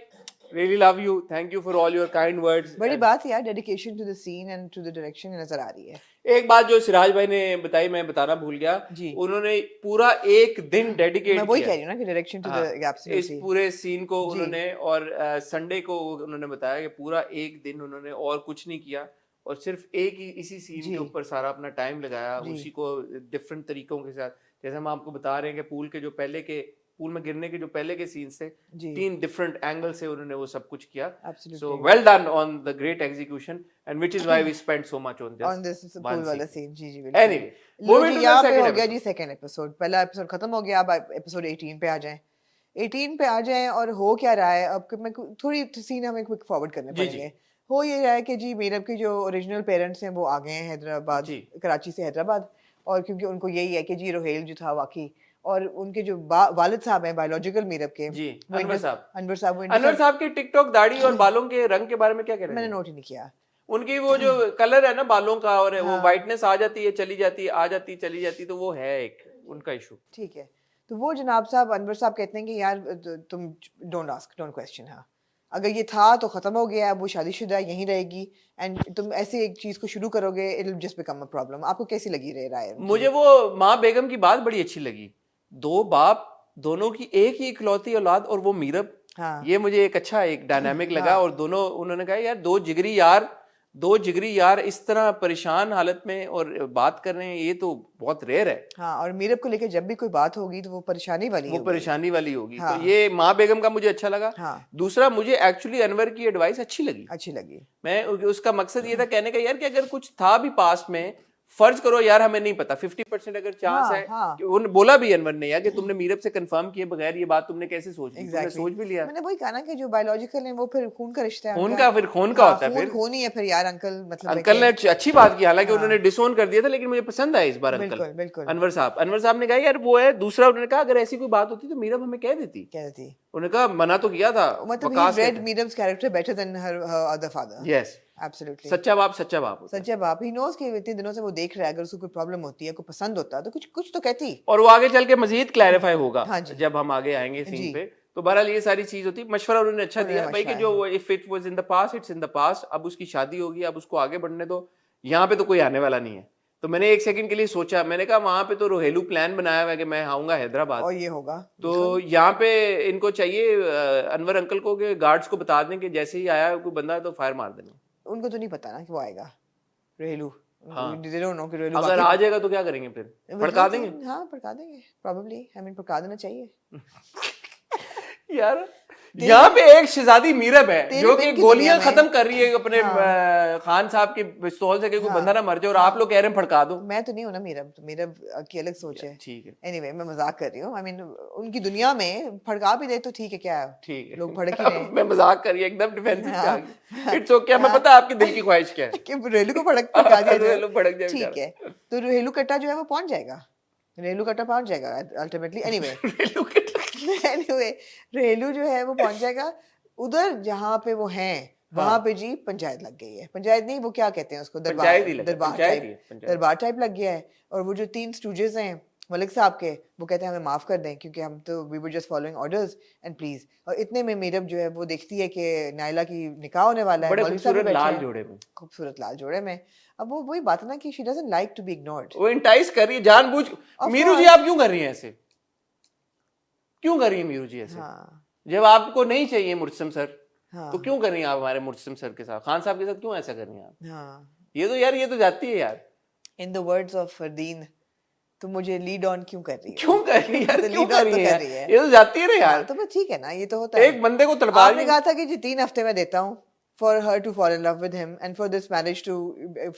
really love you, thank you for all your kind words। बड़ी बात यार, dedication to the scene and to the direction नजर आ रही है। एक बात जो सिराज भाई ने बताई मैं बताना भूल गया, जी। उन्होंने पूरा एक दिन डेडिकेट मैं वही किया कह रही हूँ ना कि डायरेक्शन टू हाँ, द इस एब्सोल्युटली पूरे सीन को जी। उन्होंने, और संडे को उन्होंने बताया कि पूरा एक दिन उन्होंने और कुछ नहीं किया और सिर्फ एक ही इसी सीन जी। के ऊपर सारा अपना टाइम लगाया, जी। उसी को डिफरेंट तरीकों के साथ, जैसे हम आपको बता रहे हैं कि पूल में गिरने के जो पहले के सीन्स थे, जी 3 डिफरेंट एंगल से उन्होंने वो सब कुछ किया. So absolutely well done on the great execution and which is why we spent so much on on this this one pool वाला scene. सीन जी जी बिल्कुल Anyway, low moving ji to the यहाँ पे second हो गया जी episode. Second episode पहला episode खत्म हो गया अब एपिसोड 18 पे आ जाएं 18 पे आ जाएं और हो क्या रहा है अब मैं थोड़ी सीन हमें क्विक फॉरवर्ड करने जी, जी. पड़ेंगे हो ये रहा है कि जी मीरब के जो ओरिजिनल पेरेंट्स हैं वो आ गए हैं हैदराबाद जी. कराची से हैदराबाद और क्योंकि उनको यही है कि जी रोहेल जो था वाकई और उनके जो वालिद साहब हैं बायोलॉजिकल मीरब के जी, वो अनवर साहब. अनवर साहब वो अनवर साहब की टिकटॉक दाढ़ी और बालों के रंग के बारे में क्या कह रहे मैंने हैं? नोट ही नहीं किया उनकी वो जो कलर है ना बालों का, और वो हाँ। वाइटनेस आ जाती है, चली जाती है, आ जाती है, चली जाती है, तो वो है एक उनका इशू. ठीक है तो वो जनाब साहब अनवर साहब कहते हैं कि यार तुम डोंट क्वेश्चन हाँ अगर ये था तो खत्म हो गया अब वो शादीशुदा यहीं रहेगी एंड तुम ऐसे एक चीज को शुरू करोगे it will just become a problem आपको कैसी लगी रही राय उनकी? मुझे वो माँ बेगम की बात बड़ी अच्छी लगी. 2 बाप, दोनों की एक ही इकलौती औलाद, और वो मीरब. हाँ ये मुझे एक अच्छा एक डायनामिक लगा. हाँ। और दोनों उन्होंने कहा यार दो जिगरी यार इस तरह परेशान हालत में और बात कर रहे हैं, ये तो बहुत रेयर है. हाँ और मीरब को लेकर जब भी कोई बात होगी तो वो परेशानी वाली वो होगी परेशानी वाली होगी. हाँ। तो ये माँ बेगम का मुझे अच्छा लगा. हाँ दूसरा, मुझे एक्चुअली अनवर की एडवाइस अच्छी लगी. अच्छी लगी मैं उसका मकसद ये था कहने का यार कि अगर कुछ था भी पास्ट में, फर्ज करो यार हमें नहीं पता, 50% अगर चांस हाँ, है हाँ। कि उन्होंने बोला भी अनवर ने यार कि तुमने मीरब से कंफर्म किए बगैर ये बात तुमने कैसे सोच ली? तुमने Exactly. सोच भी लिया. मैंने वही कहा ना कि जो बायोलॉजिकल है वो फिर खून का रिश्ता है खून उनका। का फिर खून का हाँ, होता है फिर. खून ही है फिर यार अंकल मतलब अंकल ने अच्छी बात की, हालांकि हाँ। उन्होंने डिसोन कर दिया था, लेकिन मुझे पसंद आया इस बार अंकल. बिल्कुल बिल्कुल अनवर साहब ने कहा यार वो है. दूसरा उन्होंने कहा अगर ऐसी कोई बात होती तो मीरब हमें कह देती. क्या थी उन्होंने कहा मना तो किया था. मतलब वकास he read कहते हैं. Miriam's character better than her other father. Yes. Absolutely. सच्चा बाप होता है. सच्चा बाप ही knows कि इतने दिनों से वो देख रहा है अगर उसको कोई प्रॉब्लम होती है कोई पसंद होता है तो कुछ तो कहती. और वो आगे चल के मजीद क्लैरिफाई होगा हाँ जी. जब हम आगे आएंगे जी. सीन पे. तो बहरहाल ये सारी चीज होती. मशवरा उन्होंने अच्छा उन्होंने दिया भाई कि मशवरा जो if it was in the past it's in the past. अब उसकी शादी होगी, अब उसको आगे बढ़ने दो. यहाँ पे तो कोई आने वाला नहीं है. तो मैंने एक सेकंड के लिए सोचा, मैंने कहा वहां पे तो रोहेलू प्लान बनाया हुआ है कि मैं आऊंगा हैदराबाद, और ये होगा तो यहाँ पे इनको चाहिए अनवर अंकल को कि गार्ड्स को बता दें कि जैसे ही आया कोई बंदा है तो फायर मार देना. उनको तो नहीं पता ना कि वो आएगा रोहेलू. हाँ. They don't know कि रोहेलू अगर आ जाएगा तो क्या करेंगे फिर? भड़का देंगे. हाँ भड़का देंगे probably. I mean भड़का देना चाहिए. यार यहाँ पे एक शहजादी मीरब है तेरी जो बहन कि की गोलियां दुनिया में। खत्म कर रही है अपने हाँ। खान साहब के पिस्तौल से कि कोई हाँ। बंदा ना मर जाए, और आप लोग कह रहे हैं फड़का दो. मैं तो नहीं हूँ ना मीरब मीरब की अलग सोच है. ठीक है. Anyway मैं मजाक कर रही हूँ. I mean उनकी दुनिया में फड़का भी दे तो ठीक है क्या है? ठीक है. लोग भड़क ही रहे हैं. मैं मजाक कर रही हूँ, एकदम डिफेंसिव हाँ। पे आ गई. इट्स ओके, हमें पता है आपकी दिल की ख्वाहिश क्या है. कि रोहेलू को भड़का दिया जाए. रोहेलू भड़क जाए ठीक है तो रोहेलू कट्टा जो है वो पहुंच जाएगा. रोहेलू कट्टा पहुंच जाएगा अल्टीमेटली. एनीवे एनीवे रोहेलू जो है वो पहुंच जाएगा उधर जहाँ पे वो हैं. वहां पे जी पंचायत लग गई है. पंचायत नहीं वो क्या कहते हैं उसको पंचायत ही लगा, दरबार पंचायत ही है, टाइप पंचायत. दरबार टाइप लग गया है. और वो जो 3 स्टूजेस हैं मलिक साहब के वो कहते हैं हमें माफ कर दें क्योंकि हम तो we were just following orders and please. और इतने में मीरब जो है वो देखती है कि नायला की निकाह होने वाला है. बड़े मौलवी साहब भी खूबसूरत बैठे लाल हैं. जोड़े में. खूबसूरत लाल जोड़े में. अब वो वही बात है ना कि she doesn't like to be ignored. वो इंटाइस कर रही है जानबूझ. मीरू जी आप क्यों कर रही हैं ऐसे? क्यों कर रही है मीरू जी ऐसे? हाँ जब आपको नहीं चाहिए मुर्तसिम सर हाँ तो क्यों कर रही हैं आप हमारे मुर्तसिम सर के साथ, खान साहब के साथ क्यों ऐसा कर रही हैं आप? हाँ. ये तो यार ये तो जाती है यार. In the words of Fardeen तुम मुझे लीड ऑन क्यों कर रही हो? क्यों कर रही है यार? तो क्यों lead कर on तो रही कर है रही है. ये तो जाती है ना हाँ, यार. तो बस ठीक है ना ये तो होता है. एक बंदे को तड़पा आपने कहा था कि जी 3 हफ्ते में देता हूँ for her to fall in love with him and for this marriage to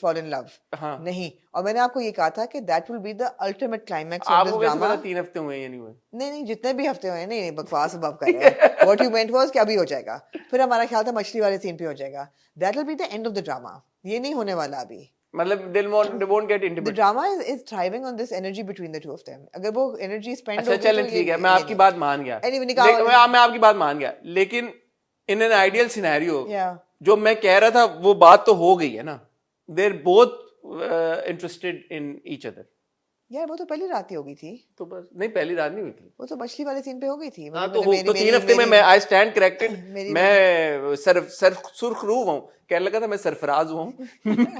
fall in love. हाँ. नहीं. और मैंने आपको ये कहा था कि that will be the ultimate climax of this आपको कैसे ड्रामा. पता 3 हफ्ते हुए या नहीं हुए? नहीं जितने भी हफ्ते हुए नहीं बकवास अब आप कर रहे हैं. व्हाट यू मेंट वाज कि अभी हो जाएगा. फिर हमारा ख्याल था मछली वाले सीन पे हो जाएगा. That will be the end of the drama. ये नहीं होने वाला अभी. मतलब they won't get The intimate. drama is thriving on this energy between the two of them. अगर वो energy spend अच्छा होगी चलें तो ठीक ये है, मैं आपकी बात मान गया. Anyway, निकाह मैं आपकी बात मान गया, लेकिन in an ideal scenario yeah. जो मैं कह रहा था वो बात तो हो गई है ना. They're both interested in each other. यार वो तो पहली रात ही हो गई थी, तो बस नहीं, पहली रात नहीं हुई थी। वो तो मछली वाले सीन पे हो गई थी। हाँ मतलब तो मेरी- तो मेरी- 3 हफ्ते में मेरी- मैं आई स्टैंड करेक्टेड, मेरी- मैं सुर्खरू हूँ, कहने लगा था मैं सरफराज हूँ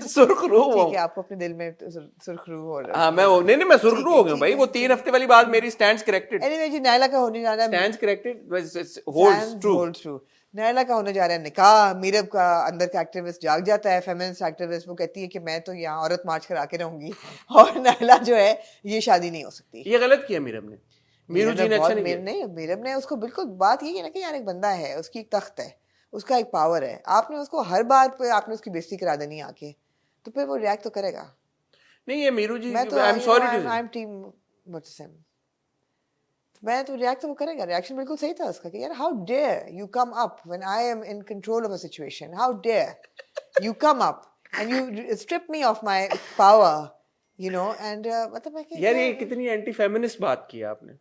सुर्खरू ठीक हूँ। है, आपको अपने दिल में तो सुर्खरू हो रहा हाँ मैं नहीं मैं सुर्खरू हो गया भाई, वो 3 हफ्ते वाली बात मेरी स्टैंड्स करेक्टेड, एनीवे जी, नायला का होने जा रहा है, stands corrected holds true. Hold true. Naila का होने जा रहा है निकाह। मीरब का अंदर का एक्टिविस्ट जाग जाता है, फेमिनिस्ट एक्टिविस्ट, वो कहती है कि मैं तो यहाँ औरत मार्च करा के रहूंगी, और नायला जो है ये शादी नहीं हो सकती। ये गलत किया मीरब ने, मीरू जी ने अच्छा नहीं किया। मीरब ने उसको बिल्कुल, बात ये है ना कि यार एक बंदा है, उसकी एक तख्त है, उसका एक पावर है, आपने उसको हर बात पे आपने उसकी बेइज्जती करा देनी आके, तो फिर वो रिएक्ट तो करेगा। नहीं ये मीरू जी, मैं तो I am sorry to I am team Mutasim, मैं तो रिएक्ट तो वो करेगा। रिएक्शन बिल्कुल सही था उसका कि यार how dare you come up when I am in control of a situation, how dare you come up and you strip me of my power, you know. And मतलब मैं यार ये कितनी एंटी फेमिनिस्ट बात की आपने।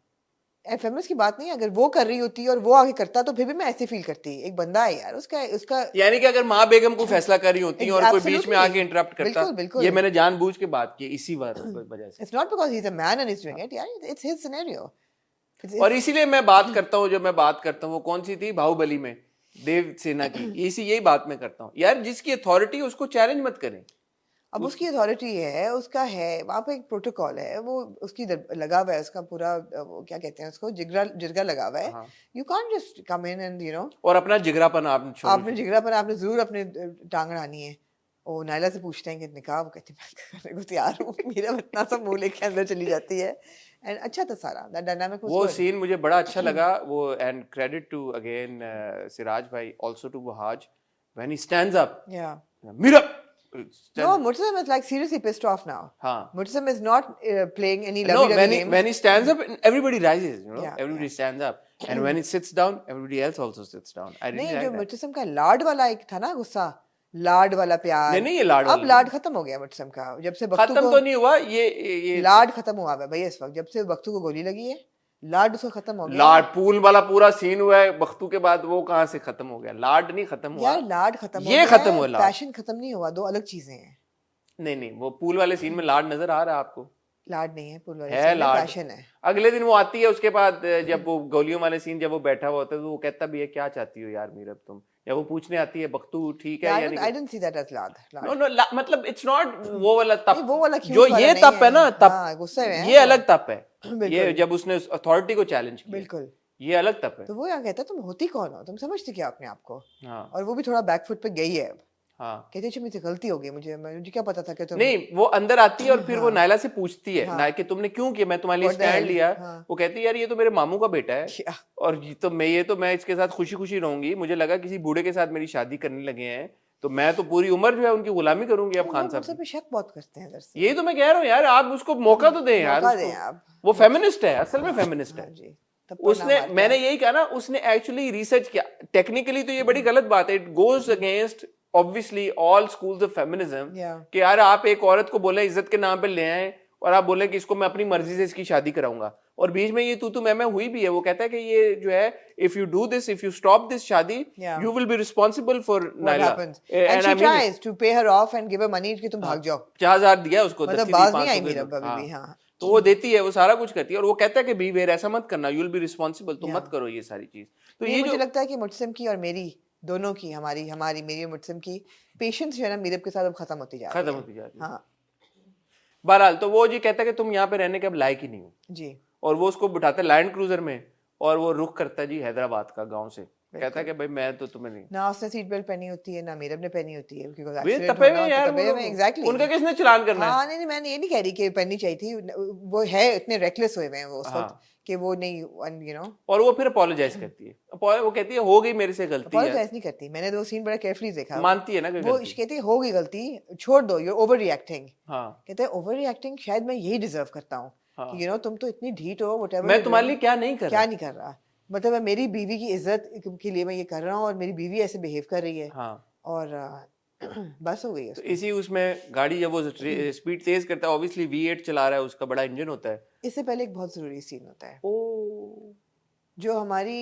फेमिनिस्ट की बात नहीं है, अगर वो कर रही होती और वो आगे करता तो फिर भी मैं ऐसे फील करती। एक बंदा है यार, उसका उसका यानी कि अगर माँ बेगम को फैसला कर रही होती और कोई बीच में Absolutely. आके इंटरप्ट करता, बिल्कुल, बिल्कुल। ये मैंने जानबूझ के बात की इसी वजह से। It's not because he is a man and is doing it, यार इट्स हिज सिनेरियो। और इसीलिए मैं बात करता हूँ, जब मैं बात करता हूँ वो कौन सी थी, बाहुबली में देव सेना की, यही बात मैं करता हूँ यार, जिसकी अथॉरिटी उसको चैलेंज मत करें। अब उसकी अथॉरिटी है, उसका है वहाँ पे एक प्रोटोकॉल है, वो उसकी लगा हुआ है, उसका पूरा वो क्या कहते हैं उसको, जिगरा लगा हुआ है। हाँ। You can't just come in and you know. और अपना जिगरापन आपने जिगरा पर आपने जरूर अपने टांग अड़ानी है। ओ नायला से पूछते हैं कि निकाह, वो कहती है मैं करने को तैयार हूँ, मेरा इतना सा मुंह लेके अंदर चली जाती है। एंड अच्छा था सारा दैट डायनामिक वाज वो गुड। सीन मुझे बड़ा अच्छा लगा वो, and credit to again Siraj भाई, also to Wahaj when he stands up, या Meera No, Mutsum is like seriously pissed off now. हाँ. Mutsum is not playing any No, lovey-dovey when games. when he stands up, everybody rises. You know, Yeah, everybody stands up, and when he sits down, everybody else also sits down. I really नहीं, like जो that. मुतसम का लाड वाला एक था ना गुस्सा, लाड वाला प्यार। नहीं, ये लाड अब वाला लाड खत्म हो गया मुतसम का, जब से बख्तू खत्म को तो नहीं हुआ ये लाड खत्म हुआ है भैया इस वक्त, जब से बख्तू को गोली लगी है, लाड उसका खत्म हो गया। लाड पूल वाला पूरा सीन हुआ है बख्तू के बाद, वो कहाँ से खत्म हो गया? लाड नहीं खत्म हुआ यार लाड खत्म हो ये गया खत्म है, हुआ लाड। पैशन खत्म नहीं हुआ, दो अलग चीजें हैं। नहीं, वो पूल वाले सीन में लाड नजर आ रहा है आपको? लाड नहीं है, पुल वाले है सीन में लाड। पैशन है। अगले दिन वो आती है, उसके बाद जब वो गोलियों वाले सीन, जब वो बैठा हुआ होता है तो वो कहता भी है क्या चाहती हो यार मीरब तुम, या वो पूछने आती है बख्तू ठीक है या नहीं। I didn't see that as Lad. No मतलब इट्स नॉट वो वाला नहीं, तप, वो वाला क्यूट जो वाला ये नहीं तप है ना, तप हाँ, गुस्से में है ये वो। अलग तप है। बिल्कुल। ये जब उसने अथॉरिटी को चैलेंज किया, बिल्कुल, ये अलग तप है। तो वो यहाँ कहता है तुम होती कौन हो, तुम समझती क्या अपने आप को। हाँ और वो भी थोड़ा बैकफुट पे गई है अब, हाँ। कहती है मुझसे गलती हो गई, मुझे क्या पता था कि तुम नहीं वो अंदर आती है और फिर वो नायला से पूछती है, हाँ। ना कि तुमने क्यों किया, मैं तुम्हारे लिए What the स्टैंड hell? लिया। हाँ। वो कहती है यार ये तो मेरे मामू का बेटा है, क्या? और ये तो मैं इसके साथ खुशी खुशी रहूंगी, मुझे लगा किसी बूढ़े के साथ मेरी शादी करने लगे हैं, तो मैं तो पूरी उम्र जो है उनकी गुलामी करूंगी अब खान साहब मुझसे की। पे शक बहुत करते हैं इधर से। यही तो मैं कह रहा हूँ यार, आप उसको मौका तो दें यार, मौका उसको। दें आप। वो फेमिनिस्ट है, असल में फेमिनिस्ट हाँ है। जी, तब पर उसने, नाम मैंने यही कहा ना, उसने एक्चुअली रिसर्च किया। टेक्निकली तो ये बड़ी गलत बात है, it goes against obviously all schools of feminism, Yeah. कि यार आप एक औरत को बोले इज्जत के नाम पे ले आए और आप बोले कि इसको मैं अपनी मर्जी से इसकी शादी कराऊंगा, और बीच में ये तू मैं हुई भी है। वो कहता है कि ये जो है, if you do this, if you stop this शादी, Yeah. You will be responsible for What Naila. happens? And she tries to pay her off and give her money कि तुम भाग जाओ। 4000 दिया उसको, मतलब 10 बाज नहीं 500 आई के मेरा दो। अभी भी, हाँ। तो वो देती है, वो सारा कुछ करती है, और वो कहता है कि बी वेयर, ऐसा मत करना, यू विल बी रिस्पॉन्सिबल, तुम मत करो ये सारी चीज। तो नहीं, ये मुझे जो लगता है कि मुतसिम की और मेरी दोनों की, हमारी मेरी और मुतसिम की पेशेंस जो है ना मीरब के साथ अब खत्म होती जा रही है। खत्म होती जा रही है। हाँ बहरहाल तो वो जी कहता है कि तुम यहाँ पे रहने के अब लायक ही नहीं हो, जी। और वो उसको बिठाता है लैंड क्रूजर में, और वो रुख करता है जी हैदराबाद का, गांव से। कहता है कि भाई मैं तो तुम्हें नहीं। ना उसने सीट बेल्ट पहनी होती है, ना मीरब ने पहनी होती है, क्योंकि वे accident तपे होना हुए होता है, यार तपे वो हुए, लोग। exactly। उनका किसने चलान करना है? हाँ नहीं, मैं ये नहीं कह रही कि पहननी चाहिए थी, वो है इतने रेकलेस हुए हैं वो उस वक्त कि वो नहीं, यू नो। और वो फिर अपोलोजाइज करती है, वो कहती है हो गई मेरे से गलती है, अपोलोजाइज नहीं करती, मैंने वो सीन बड़ा केयरफुली देखा। मानती है ना कि वो गलती। कहती है हो गई गलती, छोड़ दो, यू ओवर रिएक्टिंग। हाँ कहते हैं ओवर रिएक्टिंग शायद मैं यही डिजर्व करता हूँ कि यू नो तुम तो इतनी ढीठ हो, व्हाटएवर मैं तुम्हारे लिए क्या नहीं कर क्या रहा। नहीं कर रहा, मतलब मैं मेरी बीवी की इज्जत के लिए मैं ये कर रहा हूँ, और मेरी बीवी ऐसे बिहेव कर रही है, हाँ और बस हो गई है तो उसको। इसी उसमें गाड़ी जब वो स्पीड तेज करता है, ऑब्वियसली V8 चला रहा है, उसका बड़ा इंजन होता है। इससे पहले एक बहुत जरूरी सीन होता है। ओ जो हमारी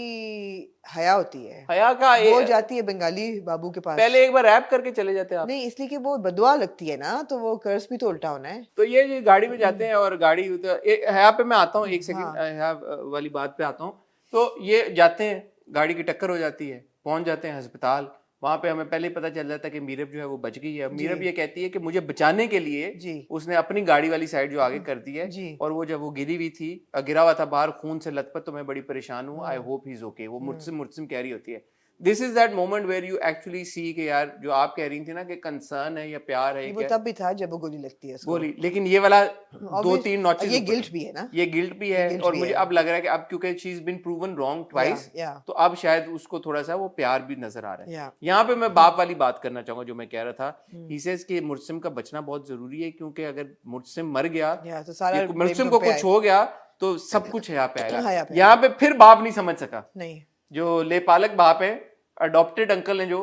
हया होती है हया का वो जाती है बंगाली बाबू के पास। पहले एक बार रैप करके चले जाते हैं आप। नहीं, इसलिए कि वो बदुआ लगती है ना, तो वो कर्स भी तो उल्टा होना है। तो ये गाड़ी में जाते हैं और गाड़ी हया पे मैं आता हूँ, एक सेकंड हाँ। हया वाली बात पे आता हूँ। तो ये जाते हैं, गाड़ी की टक्कर हो जाती है, पहुंच जाते हैं अस्पताल। वहां पे हमें पहले ही पता चल जाता है कि मीरब जो है वो बच गई है। मीरब ये कहती है कि मुझे बचाने के लिए जी उसने अपनी गाड़ी वाली साइड जो आगे कर दी है, जी और वो जब वो गिरी हुई थी, गिरा हुआ था बाहर खून से लथपथ, तो मैं बड़ी परेशान हूँ, I hope he is okay, वो मुझसे मुझसे कह रही होती है। This is that moment where you actually see कि यार जो आप कह रही थी ना कि कंसर्न है या प्यार है, वो क्या तब भी था जब वो गोली लगती है उसको। गोली, लेकिन ये वाला दो Obvious- तीन नॉचेस, ये गिल्ट भी है ना, ये गिल्ट भी है। guilt और भी मुझे है। अब लग रहा है कि अब क्योंकि she is been proven wrong twice, या तो अब शायद उसको थोड़ा सा वो प्यार भी नजर आ रहा है। या यहाँ पे मैं बाप वाली बात करना चाहूंगा जो मैं कह रहा था। ही सेज कि मुर्सिम का बचना बहुत जरूरी है, क्योंकि अगर मुर्सिम मर गया, तो सारा मुर्सिम blame को तुम पे कुछ हो गया, तो सब कुछ यहाँ पे हया आएगा। पे यहाँ पे फिर बाप नहीं समझ सका, नहीं जो लेपालक बाप है, अडॉप्टेड अंकल हैं, जो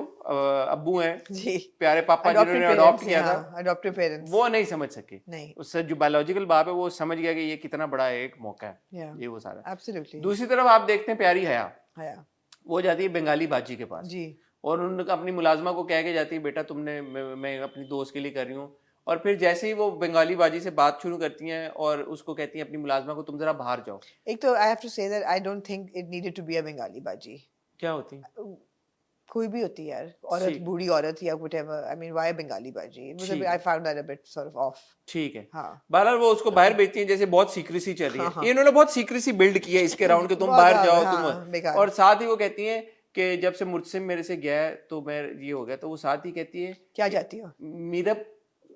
अब्बू हैं, जी, प्यारे पापा adopted जिन्होंने अडॉप्ट parents, किया था, हाँ, adopted parents, वो नहीं समझ सके। नहीं, उससे जो बायोलॉजिकल बाप है वो समझ गया कि ये कितना बड़ा एक मौका है, या ये वो सारा। एब्सोल्युटली दूसरी तरफ आप देखते हैं प्यारी हया, हया वो जाती है बंगाली बाजी के पास, जी और उन्होंने अपनी मुलाजमा को कह के जाती है, बेटा तुमने मैं अपनी दोस्त के लिए कर रही हूँ। और फिर जैसे ही वो बंगाली बाजी से बात शुरू करती हैं और उसको कहती हैं अपनी मुलाजमा को, तुम जरा बाहर जाओ। एक तो I have to say that I don't think it needed to be a Bengali बाजी। क्या होती कोई भी होती है यार, औरत, ठीक, बूढ़ी औरत या whatever, I mean why Bengali बाजी, इट वाज ठीक I found that a bit sort of of. ठीक है। हाँ बहरहाल वो उसको बाहर भेजती हैं, जैसे बहुत सीक्रेसी चल रही है। हाँ। इन्होंने बहुत सीक्रेसी बिल्ड की है इसके राउंड के, तुम बहुत बाहर जाओ हाँ, तुम। बेकार। और साथ ही वो कहती हैं कि जब से मुझसे मेरे से गया है तो मैं ये हो गया, तो वो साथ ही कहती है क्या जाती हो? मीरब,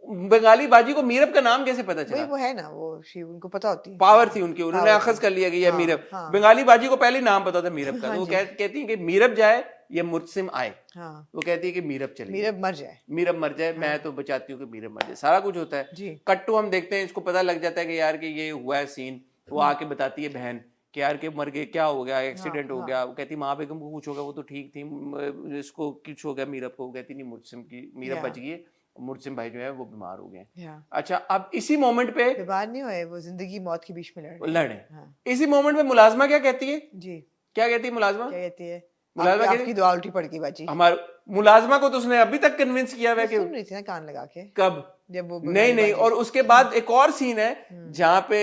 बंगाली बाजी को मीरब का नाम कैसे पता वही चला? वो है ना, वो उनको पता होती है, पावर थी उनकी, उन्होंने Power अखज थी। कर लिया कि ये हाँ, मीरब। हाँ। बंगाली बाजी को पहले ही नाम पता था मीरब का, हाँ तो वो जी। कहती हैं कि मीरब जाए या मुर्सिम आए, हाँ वो कहती है कि मीरब चले, मीरब मर जाए मीरब मर जाए, मैं तो बचाती हूँ कि मीरब मर जाए। सारा कुछ होता है। जी कट्टू हम देखते हैं, इसको पता लग जाता है कि यार कि ये हुआ है सीन, वो आके बताती है बहन कि यार के मर गए, क्या हो गया, एक्सीडेंट हो हाँ। गया। वो कहती माँ बेगम को कुछ हो गया, वो तो ठीक थी, इसको कुछ हो गया मीरब को। वो कहती नहीं, मुर्सिम की मीरब या बच गई, मुर्सिम भाई जो है वो बीमार हो गए। या अच्छा, अब इसी मोमेंट पे बीमार नहीं हुए, वो जिंदगी मौत के बीच में लड़ वो रहे हैं। लड़े। हाँ इसी मोमेंट में मुलाजमा क्या कहती है? जी, क्या कहती है मुलाजमा? क्या कहती है? मुलाजमा कहती आपकी दुआ उल्टी पड़ गई बाजी। हमारे मुलाजमा को तो उसने अभी तक कन्विंस किया हुआ है वो कि सुन रही थी ना कान लगा के, कब, जब वो नहीं बंगाली नहीं। बाजी- और उसके बाद एक और सीन है जहाँ पे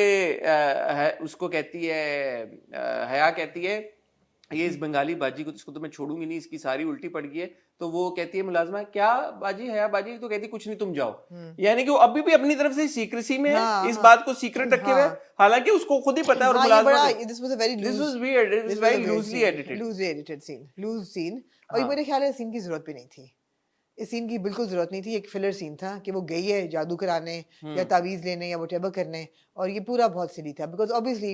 उसको कहती है हया कहती है ये इस बंगाली बाजी को, इसको तो मैं छोड़ूंगी नहीं, इसकी सारी उल्टी पड़ गई है। तो वो कहती है मुलाजमा, क्या बाजी, हया बाजी? तो कहती कुछ नहीं, तुम जाओ। यानी कि वो अभी भी अपनी तरफ से सीक्रेसी में है, हाँ, इस हाँ, बात को सीक्रेट रखे हुए, हाँ। हालांकि उसको खुद ही पता है। और हाँ, ये मुलाजमा बड़ा, को- this was a very This loose, was weird. It this was was a very weird loosely scene, edited. loosely edited scene, loose scene। और ये हाँ। मेरे ख्याल है सीन की जरूरत भी नहीं थी, इस सीन की बिल्कुल जरूरत नहीं थी। एक फिलर सीन था कि वो गई है जादू कराने या तावीज लेने या व्हाटएवर करने, और ये पूरा बहुत सिली था, बिकॉज ऑब्वियसली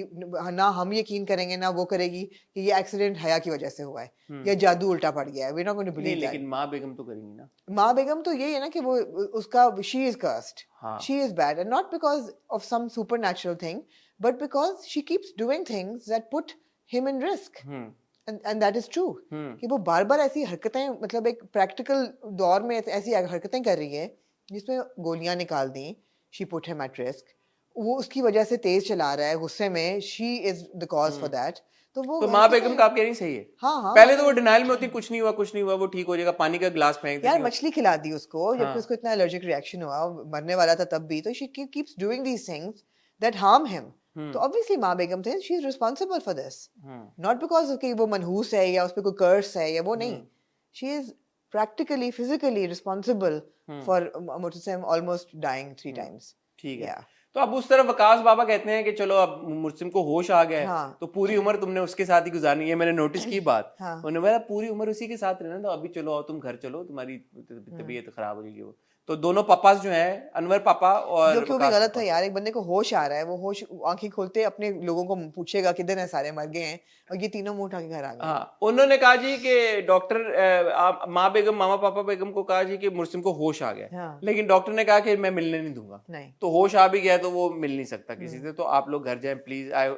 ना हम यकीन करेंगे ना वो करेगी कि ये एक्सीडेंट हया की वजह से हुआ है या जादू उल्टा पड़ गया है। वी नॉट गोइंग टू नहीं, बिलीव दैट। लेकिन माँ बेगम तो करेंगी ना। माँ बेगम तो यही है ना कि वो उसका शी इज कर्स्ड, हाँ। She is bad, and not because of some supernatural thing, but because she keeps doing things that put him in risk, and that is true. कि वो बार बार ऐसी हरकतें, मतलब एक प्रैक्टिकल दौर में ऐसी हरकतें कर रही है जिसमें गोलियां निकाल दी, she put him at risk, वो उसकी वजह से तेज चला रहा है गुस्से में, she is the cause for that. तो वो तो माँ बेगम का आप कह रही सही है। हाँ हाँ, पहले तो वो डिनाइल में होती, कुछ नहीं हुआ कुछ नहीं हुआ, वो ठीक हो जाएगा, पानी का गिलास फेंक यार देती। मछली खिला दी उसको जबकि हाँ। उसको इतना एलर्जिक रिएक्शन हुआ, मरने वाला था तब भी, तो she keeps doing these things that harm him. तो ऑब्वियसली माँ बेगम थे, she is responsible for this, not because कि वो मनहूस है या उस पे कोई कर्स है या वो नहीं, she is practically physically responsible for Mutasim almost dying 3 times। ठीक है। Yeah. तो अब उस तरफ वकास बाबा कहते हैं कि चलो अब मुर्सिम को होश आ गया है, हाँ। तो पूरी उम्र तुमने उसके साथ ही गुजारनी है। मैंने नोटिस की बात, हाँ। उन्होंने बोला पूरी उम्र उसी के साथ रहना, तो अभी चलो आओ तुम घर चलो, तुम्हारी तबीयत खराब हो जाएगी। वो तो दोनों पापास जो हैं, अनवर पापा और जो क्यों भी वकास गलत पापा। है यार, एक बंदे को होश आ रहा है, वो होश आंखें खोलते अपने लोगों को पूछेगा किधर है, सारे मर गए हैं, और ये तीनों मुंह उठा के घर आ गए। हाँ, उन्होंने कहा जी कि डॉक्टर माँ बेगम, मामा पापा बेगम को कहा जी कि मुर्सिम को होश आ गया, हाँ। लेकिन डॉक्टर ने कहा कि मैं मिलने नहीं दूंगा। नहीं, तो होश आ भी गया तो वो मिल नहीं सकता किसी से, तो आप लोग घर जाएं please, I